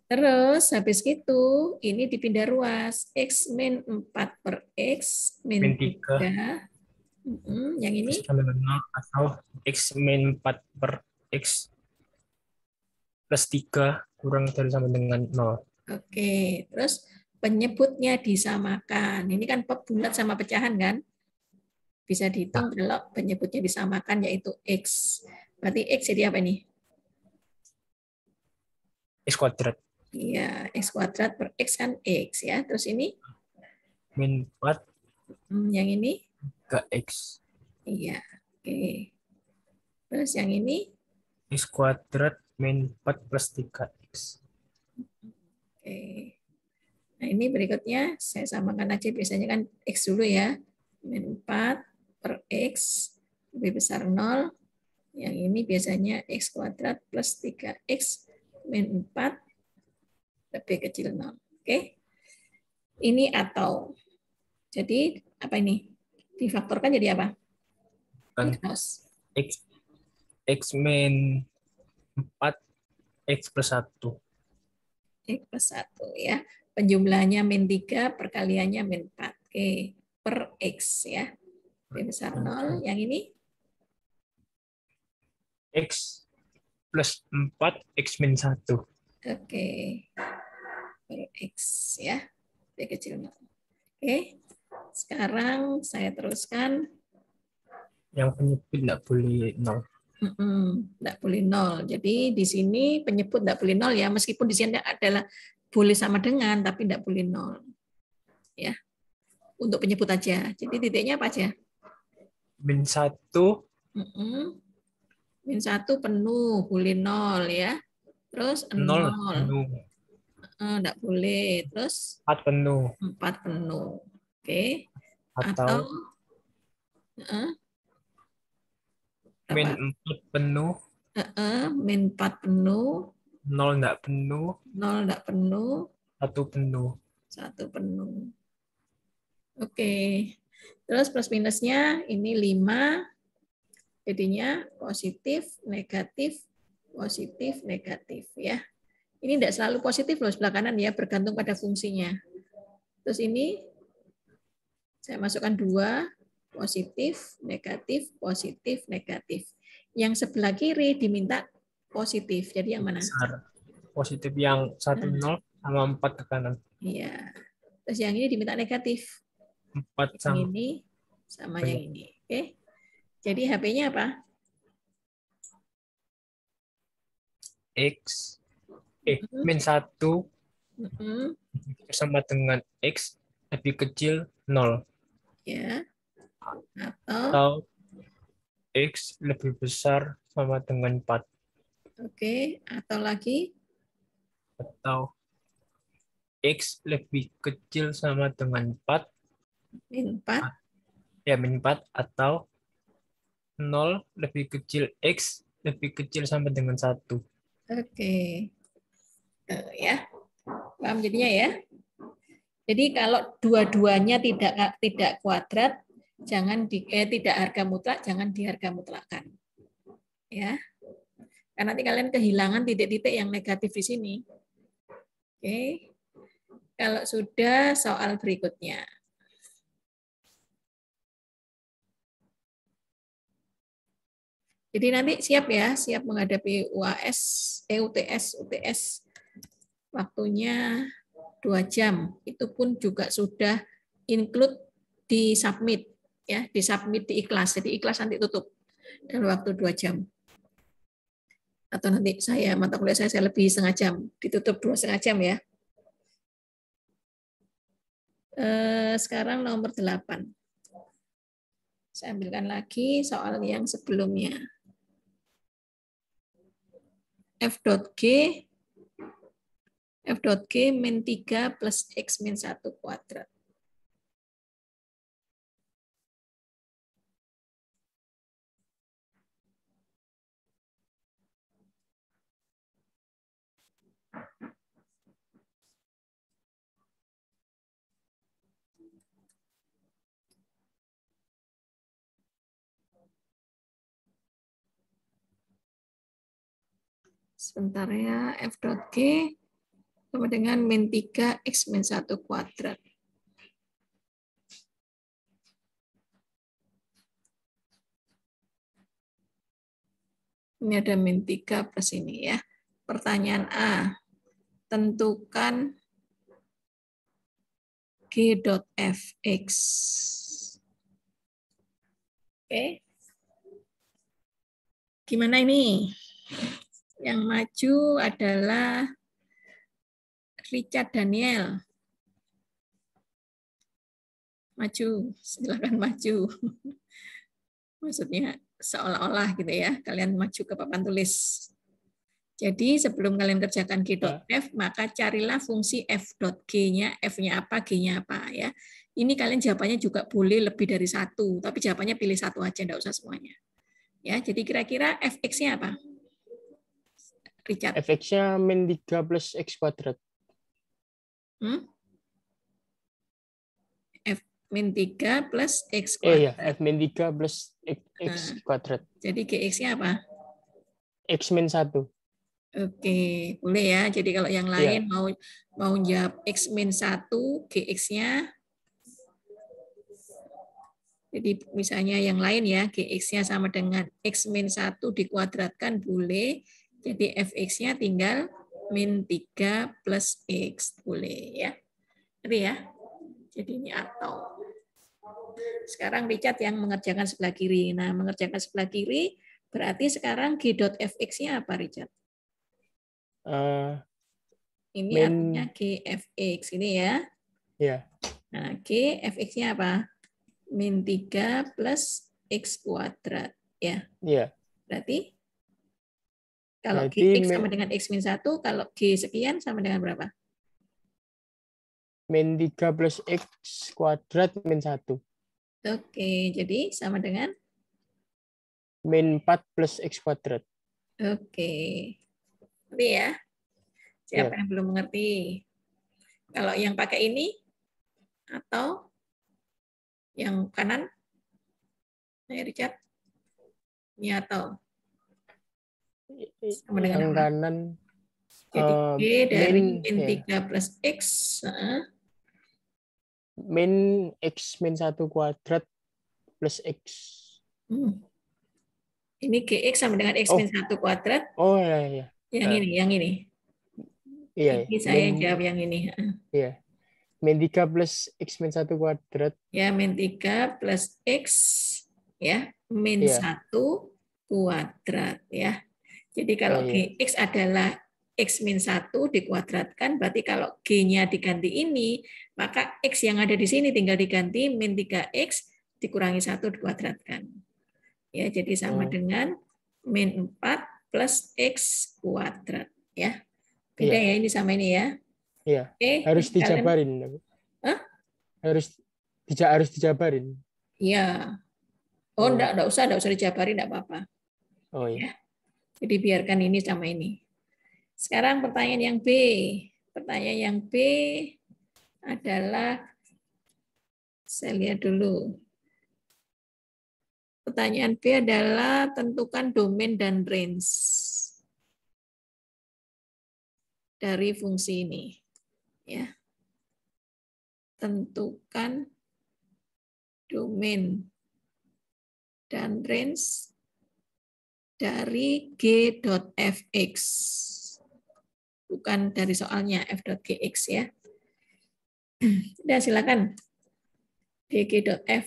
Terus habis itu ini dipindah ruas. X min 4/X min 3. Yang ini? Sama dengan 0 atau X min 4/X plus 3 kurang dari sama dengan 0. Oke. Terus penyebutnya disamakan. Ini kan bulat sama pecahan kan? Bisa dihitung kalau penyebutnya disamakan yaitu X. Berarti X jadi apa ini? X kuadrat. Iya, X kuadrat per X kan X ya. Terus ini? Min 4. Yang ini? Ke X. Iya, oke. Terus yang ini? X kuadrat min 4 plus 3X. Oke. Nah, ini berikutnya saya samakan aja, biasanya kan X dulu ya. Min 4/X lebih besar 0. Yang ini biasanya X kuadrat plus 3X min 4 lebih kecil 0. Oke. Ini atau. Jadi apa ini? Difaktorkan jadi apa? X min 4 X plus 1. X plus 1 ya. Penjumlahnya min 3, perkaliannya min 4. Oke. Per X ya. Lebih besar 0. Yang ini? X plus 4 X min 1. Oke. Per X ya. Lebih kecil 0. Oke. Sekarang saya teruskan. Yang penyebut nggak boleh 0. Nggak boleh 0. Jadi di sini penyebut nggak boleh 0 ya, meskipun di sini adalah boleh sama dengan, tapi nggak boleh 0. Ya, untuk penyebut aja. Jadi titiknya apa aja? Min 1. Min 1 penuh, boleh 0 ya. Terus 0 0. penuh. Nggak boleh. Terus 4 penuh. 4 penuh. Oke. Atau min 4 penuh. Min 4 penuh. 0 nggak penuh. 0 nggak penuh. 1 penuh. 1 penuh. Oke. Terus plus minusnya ini 5. Jadinya positif, negatif, ya. Ini tidak selalu positif loh sebelah kanan ya, bergantung pada fungsinya. Terus ini saya masukkan 2, positif, negatif, positif, negatif. Yang sebelah kiri diminta positif. Jadi yang mana? Besar. Positif yang 1 0 sama 4 ke kanan. Iya. Terus yang ini diminta negatif. 4 Yang sama ini sama yang ini. Oke. Jadi HP-nya apa? X. Min 1 sama dengan X lebih kecil 0. Ya. Atau X lebih besar sama dengan 4. Oke. Atau lagi? Atau X lebih kecil sama dengan 4. Min 4. Ya, min 4 atau 0 lebih kecil X lebih kecil sama dengan 1. Oke. Ya. Paham jadinya ya? Jadi kalau dua-duanya tidak kuadrat, jangan tidak harga mutlak, jangan diharga mutlakkan. Ya. Karena nanti kalian kehilangan titik-titik yang negatif di sini. Oke. Kalau sudah, soal berikutnya. Jadi nanti siap ya, siap menghadapi UAS, UTS. Waktunya 2 jam. Itu pun juga sudah include di submit ya, di submit di Ikhlas. Jadi Ikhlas nanti tutup dalam waktu 2 jam. Atau nanti mata kuliah saya lebih setengah jam, ditutup 2,5 jam ya. Sekarang nomor 8. Saya ambilkan lagi soal yang sebelumnya. F.G min 3 plus X min 1 kuadrat. Sebentar ya, F.G sama dengan min 3 X min 1 kuadrat. Ini ada min 3 plus ini ya. Pertanyaan A, tentukan G.Fx. Oke. Gimana ini? Yang maju adalah Richard Daniel. Maju, silakan maju. Maksudnya seolah-olah gitu ya, kalian maju ke papan tulis. Jadi sebelum kalian kerjakan G.F, maka carilah fungsi F.G-nya, F-nya apa, G-nya apa ya. Ini kalian jawabannya juga boleh lebih dari 1, tapi jawabannya pilih 1 aja, enggak usah semuanya. Ya, jadi kira-kira Fx-nya apa? Richard. Fx-nya min 3 plus X kuadrat. F min 3 plus X kuadrat. Iya, F min 3 plus X kuadrat. Jadi Gx-nya apa? X min 1. Oke, boleh ya. Jadi kalau yang lain mau jawab X min 1, Gx-nya. Jadi misalnya yang lain ya, Gx-nya sama dengan X min 1 dikuadratkan boleh. Jadi Fx-nya tinggal min 3 plus X. Boleh ya. Jadi ya. Jadi ini atau. Sekarang Richard yang mengerjakan sebelah kiri. Nah, mengerjakan sebelah kiri berarti sekarang G.fx-nya apa, Richard? Ini artinya Gfx ini ya. Ya. Nah, Gfx-nya apa? Min 3 plus X kuadrat. Ya. Iya. Berarti kalau Berarti Gx sama dengan X min 1, kalau G sekian sama dengan berapa? min 3 plus X kuadrat min 1. Oke, jadi sama dengan? Min 4 plus X kuadrat. Oke. Ngerti ya? Siapa yang belum mengerti? Kalau yang pakai ini atau yang kanan? Nah, Richard? Ini atau? Sama dengan Yang apa? kanan. Jadi G dari min 3 ya. plus X. Min X min 1 kuadrat plus X. Ini Gx sama dengan X min 1 kuadrat. Oh ya. Yang ini. Iya. Ini saya jawab yang ini. Iya. Min 3 plus X min 1 kuadrat. Ya, min 3 plus X ya, min 1 kuadrat ya. Jadi kalau Gx adalah X min 1 dikuadratkan, berarti kalau G-nya diganti ini, maka X yang ada di sini tinggal diganti min 3X dikurangi 1 dikuadratkan. Ya, jadi sama dengan min 4 plus X kuadrat ya. Beda ya ini sama ini ya. Iya. Harus dijabarin. Hah? Harus dijabarin. Iya. Oh, enggak usah dijabarin, enggak apa-apa. Oh iya. Ya. Jadi biarkan ini sama ini. Sekarang pertanyaan yang B. Pertanyaan yang B adalah, saya lihat dulu. Pertanyaan B adalah tentukan domain dan range dari fungsi ini. Ya. Tentukan domain dan range dari G.fx. Bukan dari soalnya f.gx ya. Sudah silakan. G.f.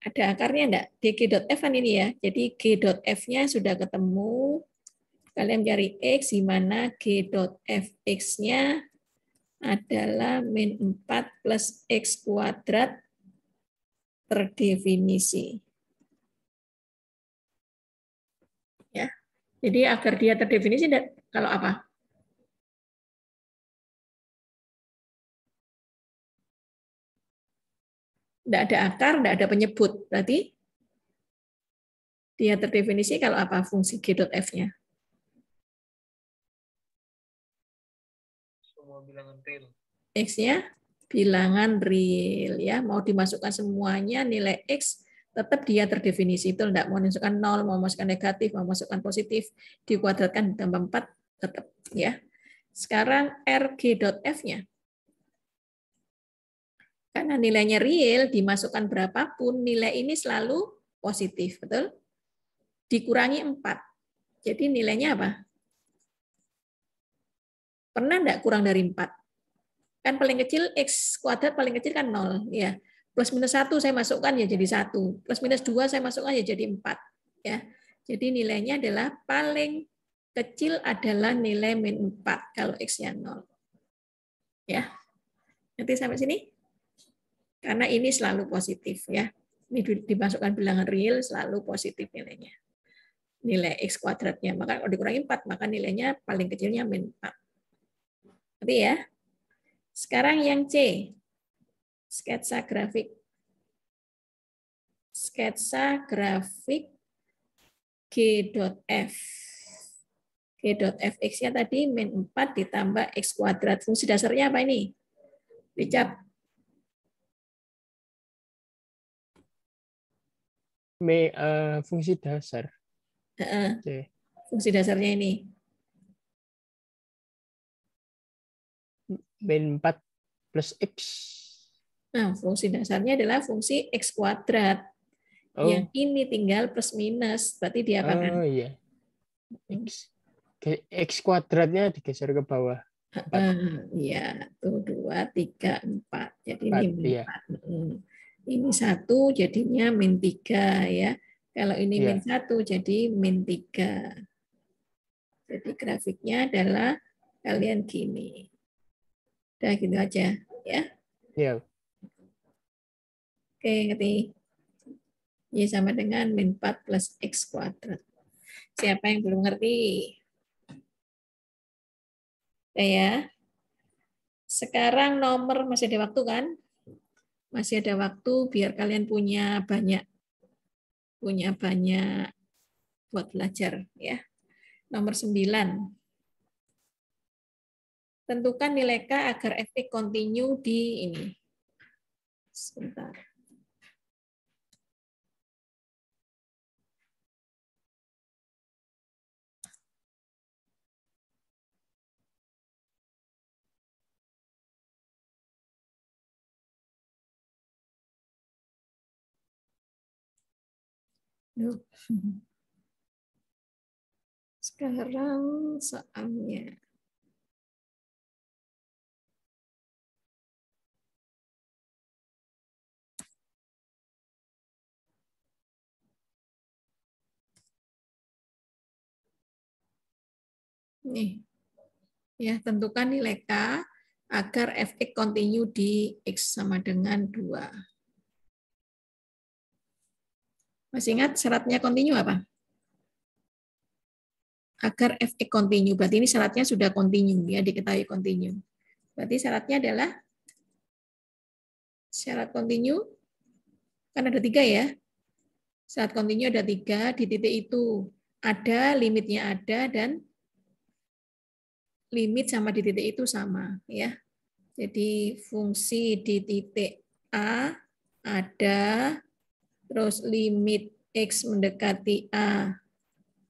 Ada akarnya enggak? G.f kan ini ya. Jadi G.f-nya sudah ketemu. Kalian cari X, di mana G.fx-nya adalah min 4 plus X kuadrat terdefinisi. Ya. Jadi agar dia terdefinisi, kalau apa? Tidak ada akar, tidak ada penyebut. Berarti dia terdefinisi kalau apa fungsi G.f-nya? Semua bilangan real. X-nya bilangan real ya. Mau dimasukkan semuanya nilai X tetap dia terdefinisi. Itu tidak mau masukkan 0, mau masukkan negatif, mau masukkan positif, dikuadratkan ditambah 4 tetap ya. Sekarang RG.f-nya. Karena nilainya real, dimasukkan berapapun, nilai ini selalu positif, betul? Dikurangi 4. Jadi nilainya apa? Pernah enggak kurang dari 4? Kan paling kecil X kuadrat paling kecil kan 0. Ya. Plus minus 1 saya masukkan ya jadi 1. Plus minus 2 saya masukkan ya jadi 4. Ya. Jadi nilainya adalah paling kecil adalah nilai min 4 kalau X-nya 0. Ya. Nanti sampai sini? Karena ini selalu positif ya. Ini dimasukkan bilangan real selalu positif nilainya. Nilai X kuadratnya. Maka kalau dikurangi 4, maka nilainya paling kecilnya min 4. Tapi ya. Sekarang yang C, sketsa grafik. Sketsa grafik G.f. G.fx-nya tadi min 4 ditambah X kuadrat. Fungsi dasarnya apa ini? Richard. Fungsi dasar. Fungsi dasarnya ini. Min 4 plus X. Nah, fungsi dasarnya adalah fungsi X kuadrat. Yang ini tinggal plus minus. Berarti dia apa kan? Oh iya. X kuadratnya digeser ke bawah. Ya, tuh 2, 3, 4. Jadi ini 4, iya. 4. Ini 1 jadinya min 3 ya. Kalau ini min 1 jadi min 3. Jadi grafiknya adalah kalian gini. Udah gitu aja ya. Iya. Oke, ngerti? Y sama dengan min 4 plus X kuadrat. Siapa yang belum ngerti? Ya. Sekarang nomor masih ada waktu kan? Masih ada waktu biar kalian punya banyak buat belajar ya. Nomor 9. Tentukan nilai K agar Fx continue di ini. Sebentar. Sekarang soalnya. Nih. Ya, tentukan nilai K agar Fx continue di X sama dengan 2. Masih ingat syaratnya continue apa? Agar Fx continue. Berarti ini syaratnya sudah continue, ya, diketahui continue. Berarti syaratnya adalah syarat continue, kan ada 3 ya. Syarat continue ada 3, di titik itu ada, limitnya ada, dan limit sama di titik itu sama. Ya. Jadi fungsi di titik A ada, terus limit X mendekati A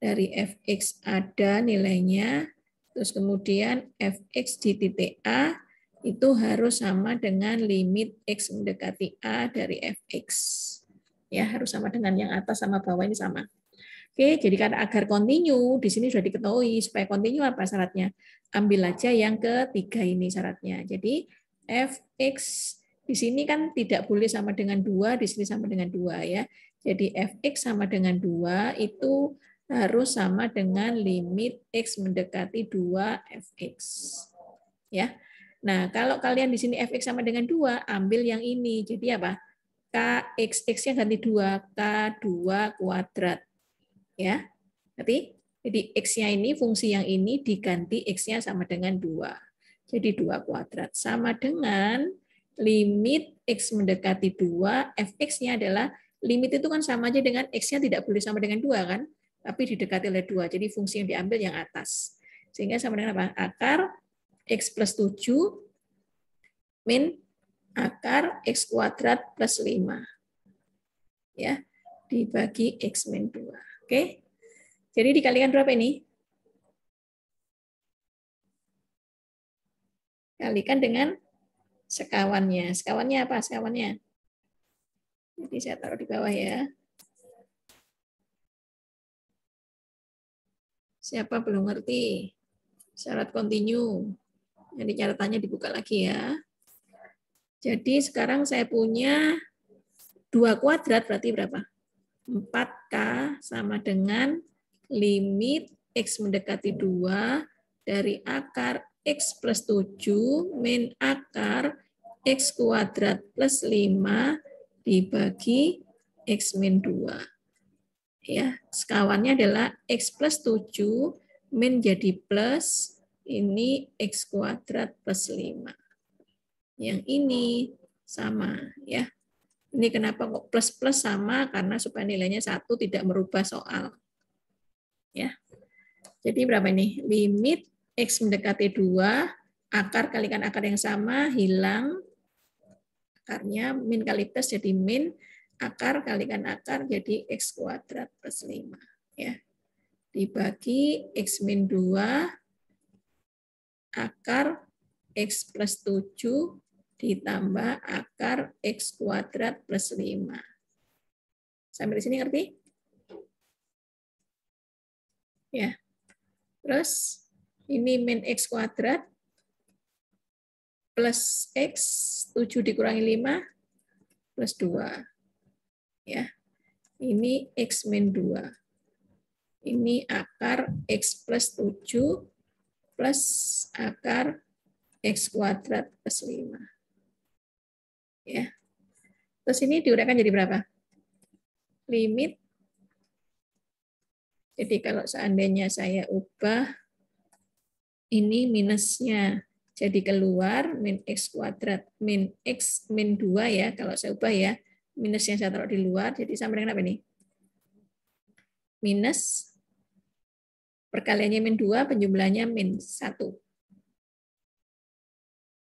dari Fx ada nilainya, terus kemudian Fx di titik A itu harus sama dengan limit X mendekati A dari Fx. Ya, harus sama dengan yang atas sama bawah ini sama. Oke, jadi karena agar continue, di sini sudah diketahui, supaya continue apa syaratnya? Ambil aja yang ketiga ini syaratnya. Jadi Fx di sini kan tidak boleh sama dengan 2, di sini sama dengan 2 ya. Jadi Fx sama dengan 2 itu harus sama dengan limit X mendekati 2 Fx. Ya. Nah, kalau kalian di sini Fx sama dengan 2, ambil yang ini. Jadi apa? Kx-nya ganti 2, K2 kuadrat. Ya, berarti jadi X-nya ini, fungsi yang ini diganti X-nya sama dengan 2. Jadi 2 kuadrat. Sama dengan limit X mendekati 2, Fx-nya adalah, limit itu kan sama aja dengan X-nya tidak boleh sama dengan 2 kan? Tapi didekati oleh 2. Jadi fungsi yang diambil yang atas. Sehingga sama dengan apa? Akar X plus 7 min akar X kuadrat plus 5. Ya, dibagi X min 2. Oke, jadi dikalikan berapa ini? Kalikan dengan sekawannya. Sekawannya apa? Sekawannya. Jadi saya taruh di bawah ya. Siapa belum ngerti? Syarat continue. Jadi catatannya dibuka lagi ya. Jadi sekarang saya punya 2 kuadrat berarti berapa? 4K sama dengan limit X mendekati 2 dari akar X plus 7 min akar X kuadrat plus 5 dibagi X min 2. Ya, sekawannya adalah X plus 7 min jadi plus, ini X kuadrat plus 5. Yang ini sama ya. Ini kenapa kok plus-plus sama? Karena supaya nilainya 1 tidak merubah soal. Ya. Jadi berapa ini? Limit X mendekati 2, akar kalikan akar yang sama, hilang. Akarnya min kali plus jadi min, akar kalikan akar jadi X kuadrat plus 5. Ya. Dibagi X min 2, akar X plus 7, ditambah akar X kuadrat plus 5. Sampai di sini ngerti? Ya. Terus ini min X kuadrat plus X, 7 dikurangi 5, plus 2. Ya. Ini X min 2. Ini akar X plus 7 plus akar X kuadrat plus 5. Ya. Terus ini diuraikan jadi berapa? Limit. Jadi kalau seandainya saya ubah, ini minusnya jadi keluar min X kuadrat min X min 2 ya. Kalau saya ubah ya, minusnya saya taruh di luar, jadi sama dengan apa nih? Minus, perkaliannya min 2, penjumlahnya min 1.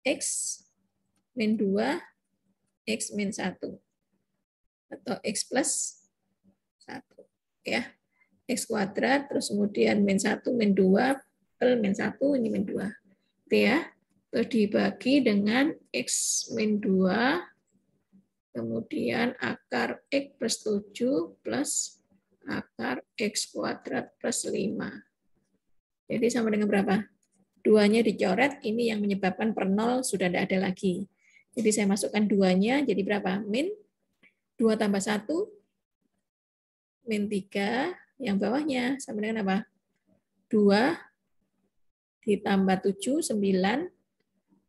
X min 2, X min 1. Atau X plus 1. Ya. X kuadrat, terus kemudian min 1, min 2, per min 1, ini min 2. Itu ya. Terus dibagi dengan X min 2, kemudian akar X plus 7 plus akar X kuadrat plus 5. Jadi sama dengan berapa? 2-nya dicoret, ini yang menyebabkan per 0 sudah tidak ada lagi. Jadi saya masukkan 2-nya, jadi berapa? Min 2 tambah 1, min 3, yang bawahnya sama dengan apa? 2 ditambah 7, 9.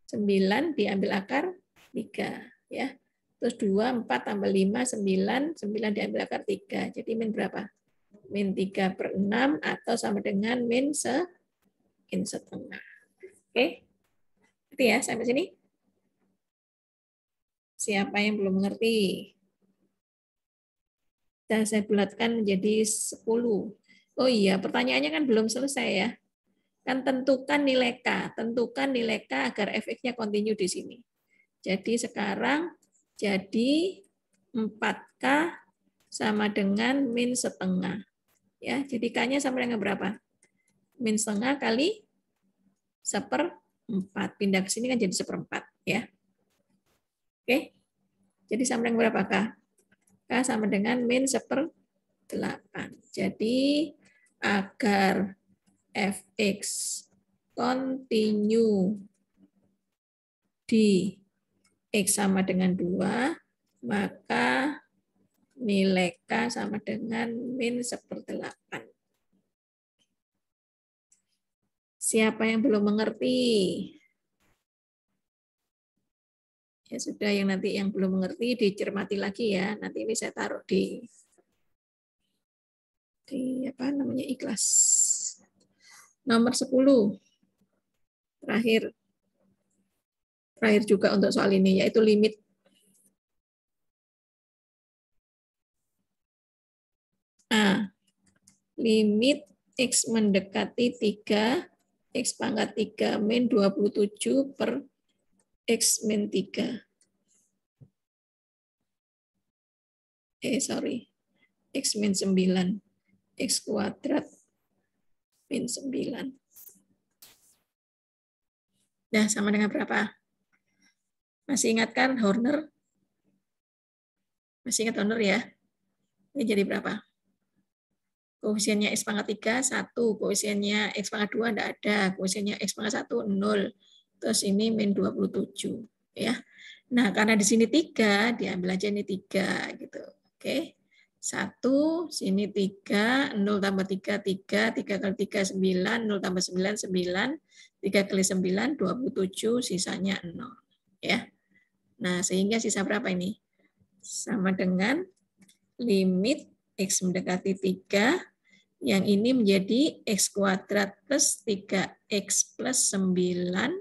9 diambil akar 3. Ya. Terus 2, 4 tambah 5, 9. 9 diambil akar 3. Jadi min berapa? Min 3 per 6 atau sama dengan min setengah. Oke? Itu ya, sampai sini. Siapa yang belum mengerti? Dan saya bulatkan menjadi 10. Oh iya, pertanyaannya kan belum selesai ya. Kan tentukan nilai K. Tentukan nilai K agar fx-nya kontinu di sini. Jadi sekarang jadi 4K sama dengan min setengah. Ya, jadi K-nya sama dengan berapa? Min setengah kali 1/4. Pindah ke sini kan jadi 1/4. Ya. Oke. Jadi sama dengan berapa K? K sama dengan min 1/8. Jadi agar fx continue di x sama dengan 2, maka nilai K sama dengan min 1/8. Siapa yang belum mengerti? Ya sudah, yang nanti yang belum mengerti dicermati lagi ya. Nanti ini saya taruh di apa namanya, ikhlas. Nomor 10. Terakhir juga untuk soal ini, yaitu limit. A. Limit X mendekati 3, X pangkat 3 min 27 per X min 3. X min 9. X kuadrat min 9. Nah, sama dengan berapa? Masih ingat kan Horner? Masih ingat Horner ya? Ini jadi berapa? Koefisiennya X pangkat 3, 1. Koefisiennya X pangkat 2 tidak ada. Koefisiennya X pangkat 1, 0. Terus ini min 27. Ya. Nah, karena di sini 3, diambil aja ini 3. Gitu. Oke. 1, sini 3, 0 tambah 3, 3, 3 kali 3, 9, 0 tambah 9, 9, 3 kali 9, 27, sisanya 0. Ya. Nah, sehingga sisa berapa ini? Sama dengan limit X mendekati 3, yang ini menjadi X kuadrat plus 3X plus 9.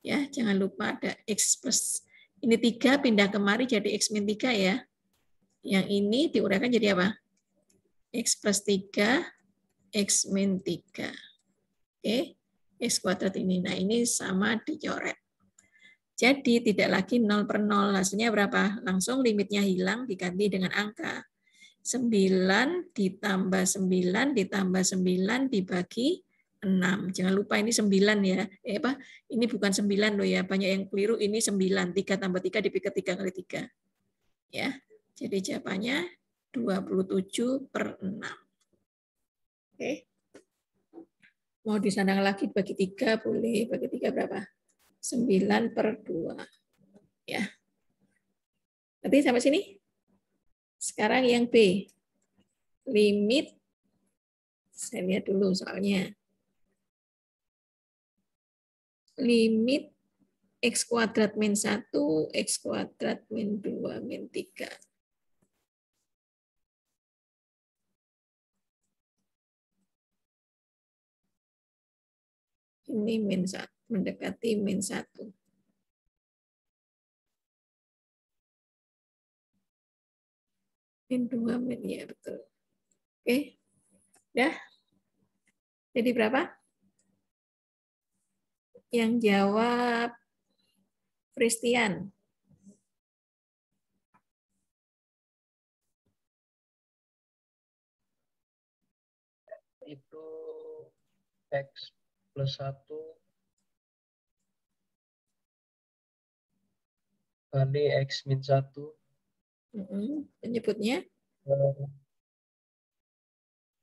Ya, jangan lupa ada X plus, ini 3 pindah kemari jadi X min 3 ya. Yang ini diuraikan jadi apa? X plus 3, X min 3. Oke, X kuadrat ini. Nah, ini sama dicoret. Jadi tidak lagi 0 per 0. Hasilnya berapa? Langsung limitnya hilang, diganti dengan angka. 9 ditambah 9 ditambah 9 dibagi 6. Jangan lupa ini 9 ya. Ini bukan 9 loh ya. Banyak yang keliru, ini 9. 3 tambah 3 dipikir 3 kali 3. Ya. Jadi jawabannya 27 per 6. Oke. Mau disandang lagi bagi 3 boleh. Bagi 3 berapa? 9/2. Ya. Nanti sampai sini. Sekarang yang B. Limit, saya lihat dulu soalnya. Limit X kuadrat min 1, X kuadrat min 2, min 3. Ini min 1, mendekati min 1. Min 2, min, ya betul. Oke, udah. Jadi berapa? Yang jawab Christian. Itu X plus 1 kali X min 1. Penyebutnya?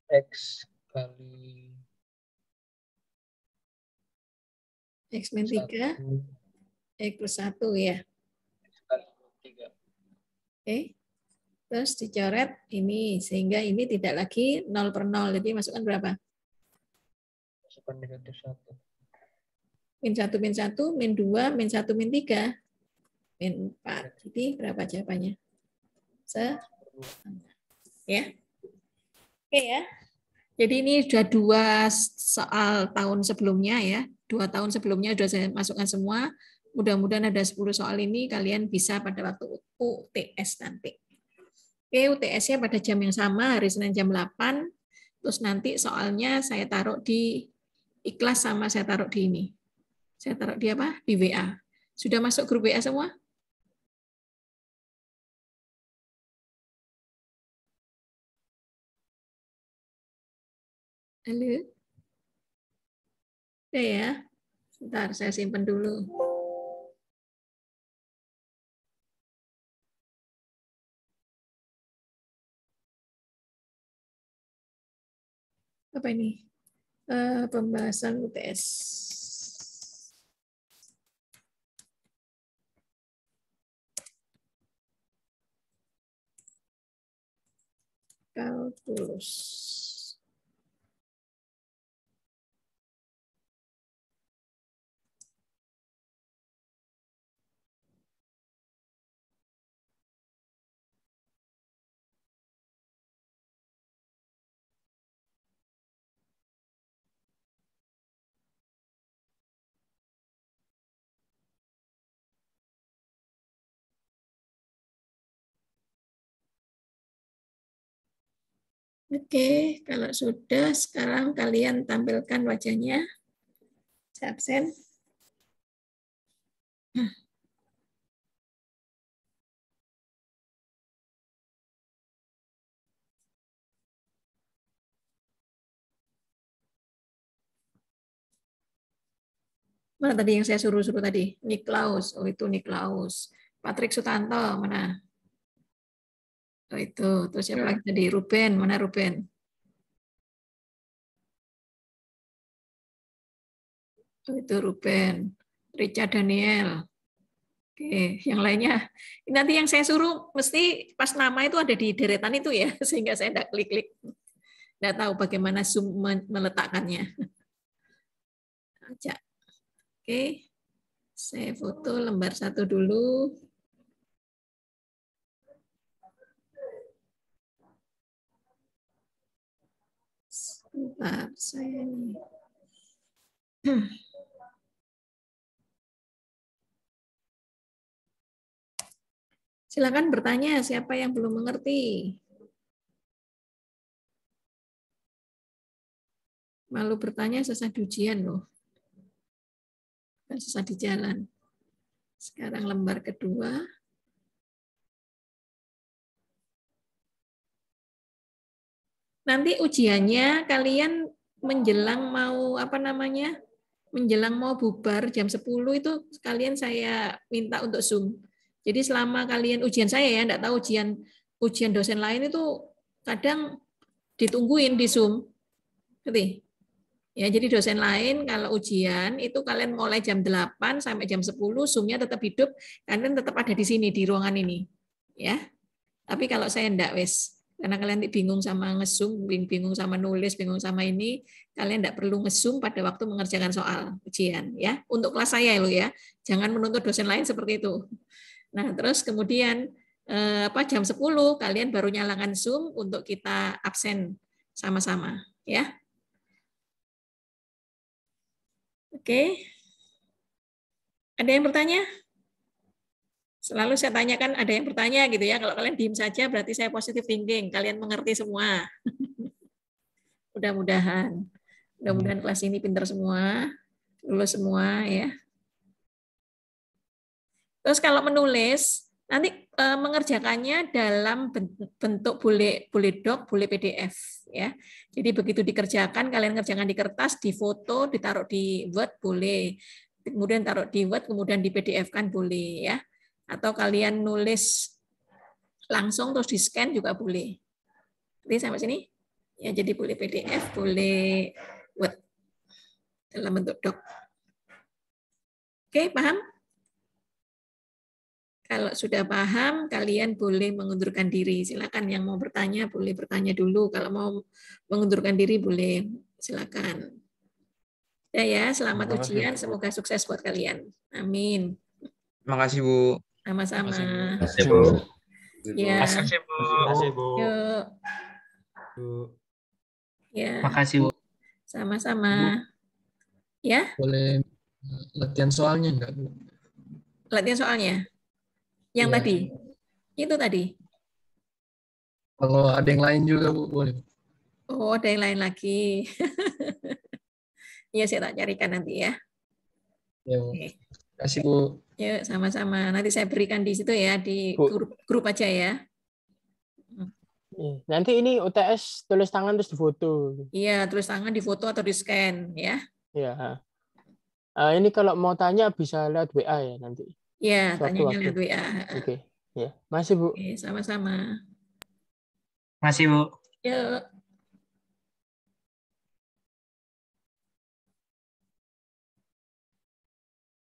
X kali X min 3, X plus 1 ya. X kali 3. Oke. Terus dicoret ini, sehingga ini tidak lagi 0/0. Jadi masukkan berapa? Masukkan negatif 1. Min 1, min 1, min 2, min 1, min 3. Min 4. Jadi berapa jawabannya? Ya. Oke ya. Jadi ini sudah 2 soal tahun sebelumnya ya. 2 tahun sebelumnya sudah saya masukkan semua. Mudah-mudahan ada 10 soal ini kalian bisa pada waktu UTS nanti. Oke, UTS-nya pada jam yang sama, hari Senin jam 8. Terus nanti soalnya saya taruh di Ikhlas sama saya taruh di ini. Saya taruh di apa? Di WA. Sudah masuk grup WA semua? Halo? Oke ya. Sebentar, saya simpan dulu. Apa ini? Pembahasan UTS. Kalkulus. Oke, kalau sudah, sekarang kalian tampilkan wajahnya. Saya absen. Mana tadi yang saya suruh tadi? Niklaus. Oh, itu Niklaus. Patrick Sutanto, mana? Oh, itu. Terus siapa lagi tadi? Ruben, mana Ruben? Oh, itu Ruben. Richard Daniel. Oke, yang lainnya. Nanti yang saya suruh mesti pas nama itu ada di deretan itu ya, sehingga saya tidak klik-klik. Tidak tahu bagaimana Zoom meletakkannya. Ajak. Oke, saya foto lembar 1 dulu. Sebentar, saya ini. Silakan bertanya siapa yang belum mengerti. Malu bertanya sesat ujian loh. Susah di jalan. Sekarang lembar kedua. Nanti ujiannya kalian menjelang mau apa namanya? Menjelang mau bubar jam 10 itu kalian saya minta untuk Zoom. Jadi selama kalian ujian saya ya, enggak tahu ujian dosen lain itu kadang ditungguin di Zoom. Ngerti? Ya, jadi dosen lain kalau ujian itu kalian mulai jam 8 sampai jam 10 Zoom-nya tetap hidup, kalian tetap ada di sini di ruangan ini. Ya. Tapi kalau saya enggak wes, karena kalian bingung sama nge-Zoom, bingung sama nulis, bingung sama ini, kalian enggak perlu nge-Zoom pada waktu mengerjakan soal ujian ya. Untuk kelas saya lo ya. Jangan menuntut dosen lain seperti itu. Nah, terus kemudian jam 10 kalian baru nyalakan Zoom untuk kita absen sama-sama ya. Oke. Ada yang bertanya? Selalu saya tanyakan ada yang bertanya gitu ya. Kalau kalian diem saja berarti saya positive thinking. Kalian mengerti semua. Mudah-mudahan. Mudah-mudahan kelas ini pintar semua. Lulus semua ya. Terus kalau menulis, nanti mengerjakannya dalam bentuk boleh doc, boleh PDF ya. Jadi begitu dikerjakan, kalian kerjakan di kertas, di foto, ditaruh di Word boleh. Kemudian taruh di Word, kemudian di PDF-kan boleh ya. Atau kalian nulis langsung terus di-scan juga boleh. Jadi sampai sini? Ya, jadi boleh PDF, boleh Word dalam bentuk doc. Oke, paham? Kalau sudah paham, kalian boleh mengundurkan diri. Silakan yang mau bertanya, boleh bertanya dulu. Kalau mau mengundurkan diri, boleh. Silakan. Ya, selamat ujian. Semoga sukses buat kalian. Amin. Terima kasih, Bu. Sama-sama. Terima kasih, Bu. Ya. Makasih, Bu. Yuk. Ya. Makasih, Bu. Sama-sama. Ya. Boleh latihan soalnya enggak, Bu? Latihan soalnya? Yang Iya. tadi? Itu tadi? Kalau ada yang lain juga, Bu, boleh. Oh, ada yang lain lagi. Iya, saya tak carikan nanti ya. Ya, Bu. Oke. Terima kasih, Bu. Yuk, sama-sama. Nanti saya berikan di situ ya, di Bu. grup aja ya. Nanti ini UTS tulis tangan terus difoto. Iya, tulis tangan di foto atau di scan ya. Ya. Ini kalau mau tanya bisa lewat WA ya nanti. Iya, tanyanya Suatu lewat waktu. WA. Oke. Ya. Masih, Bu. Oke, sama-sama. Makasih, Bu. Yuk.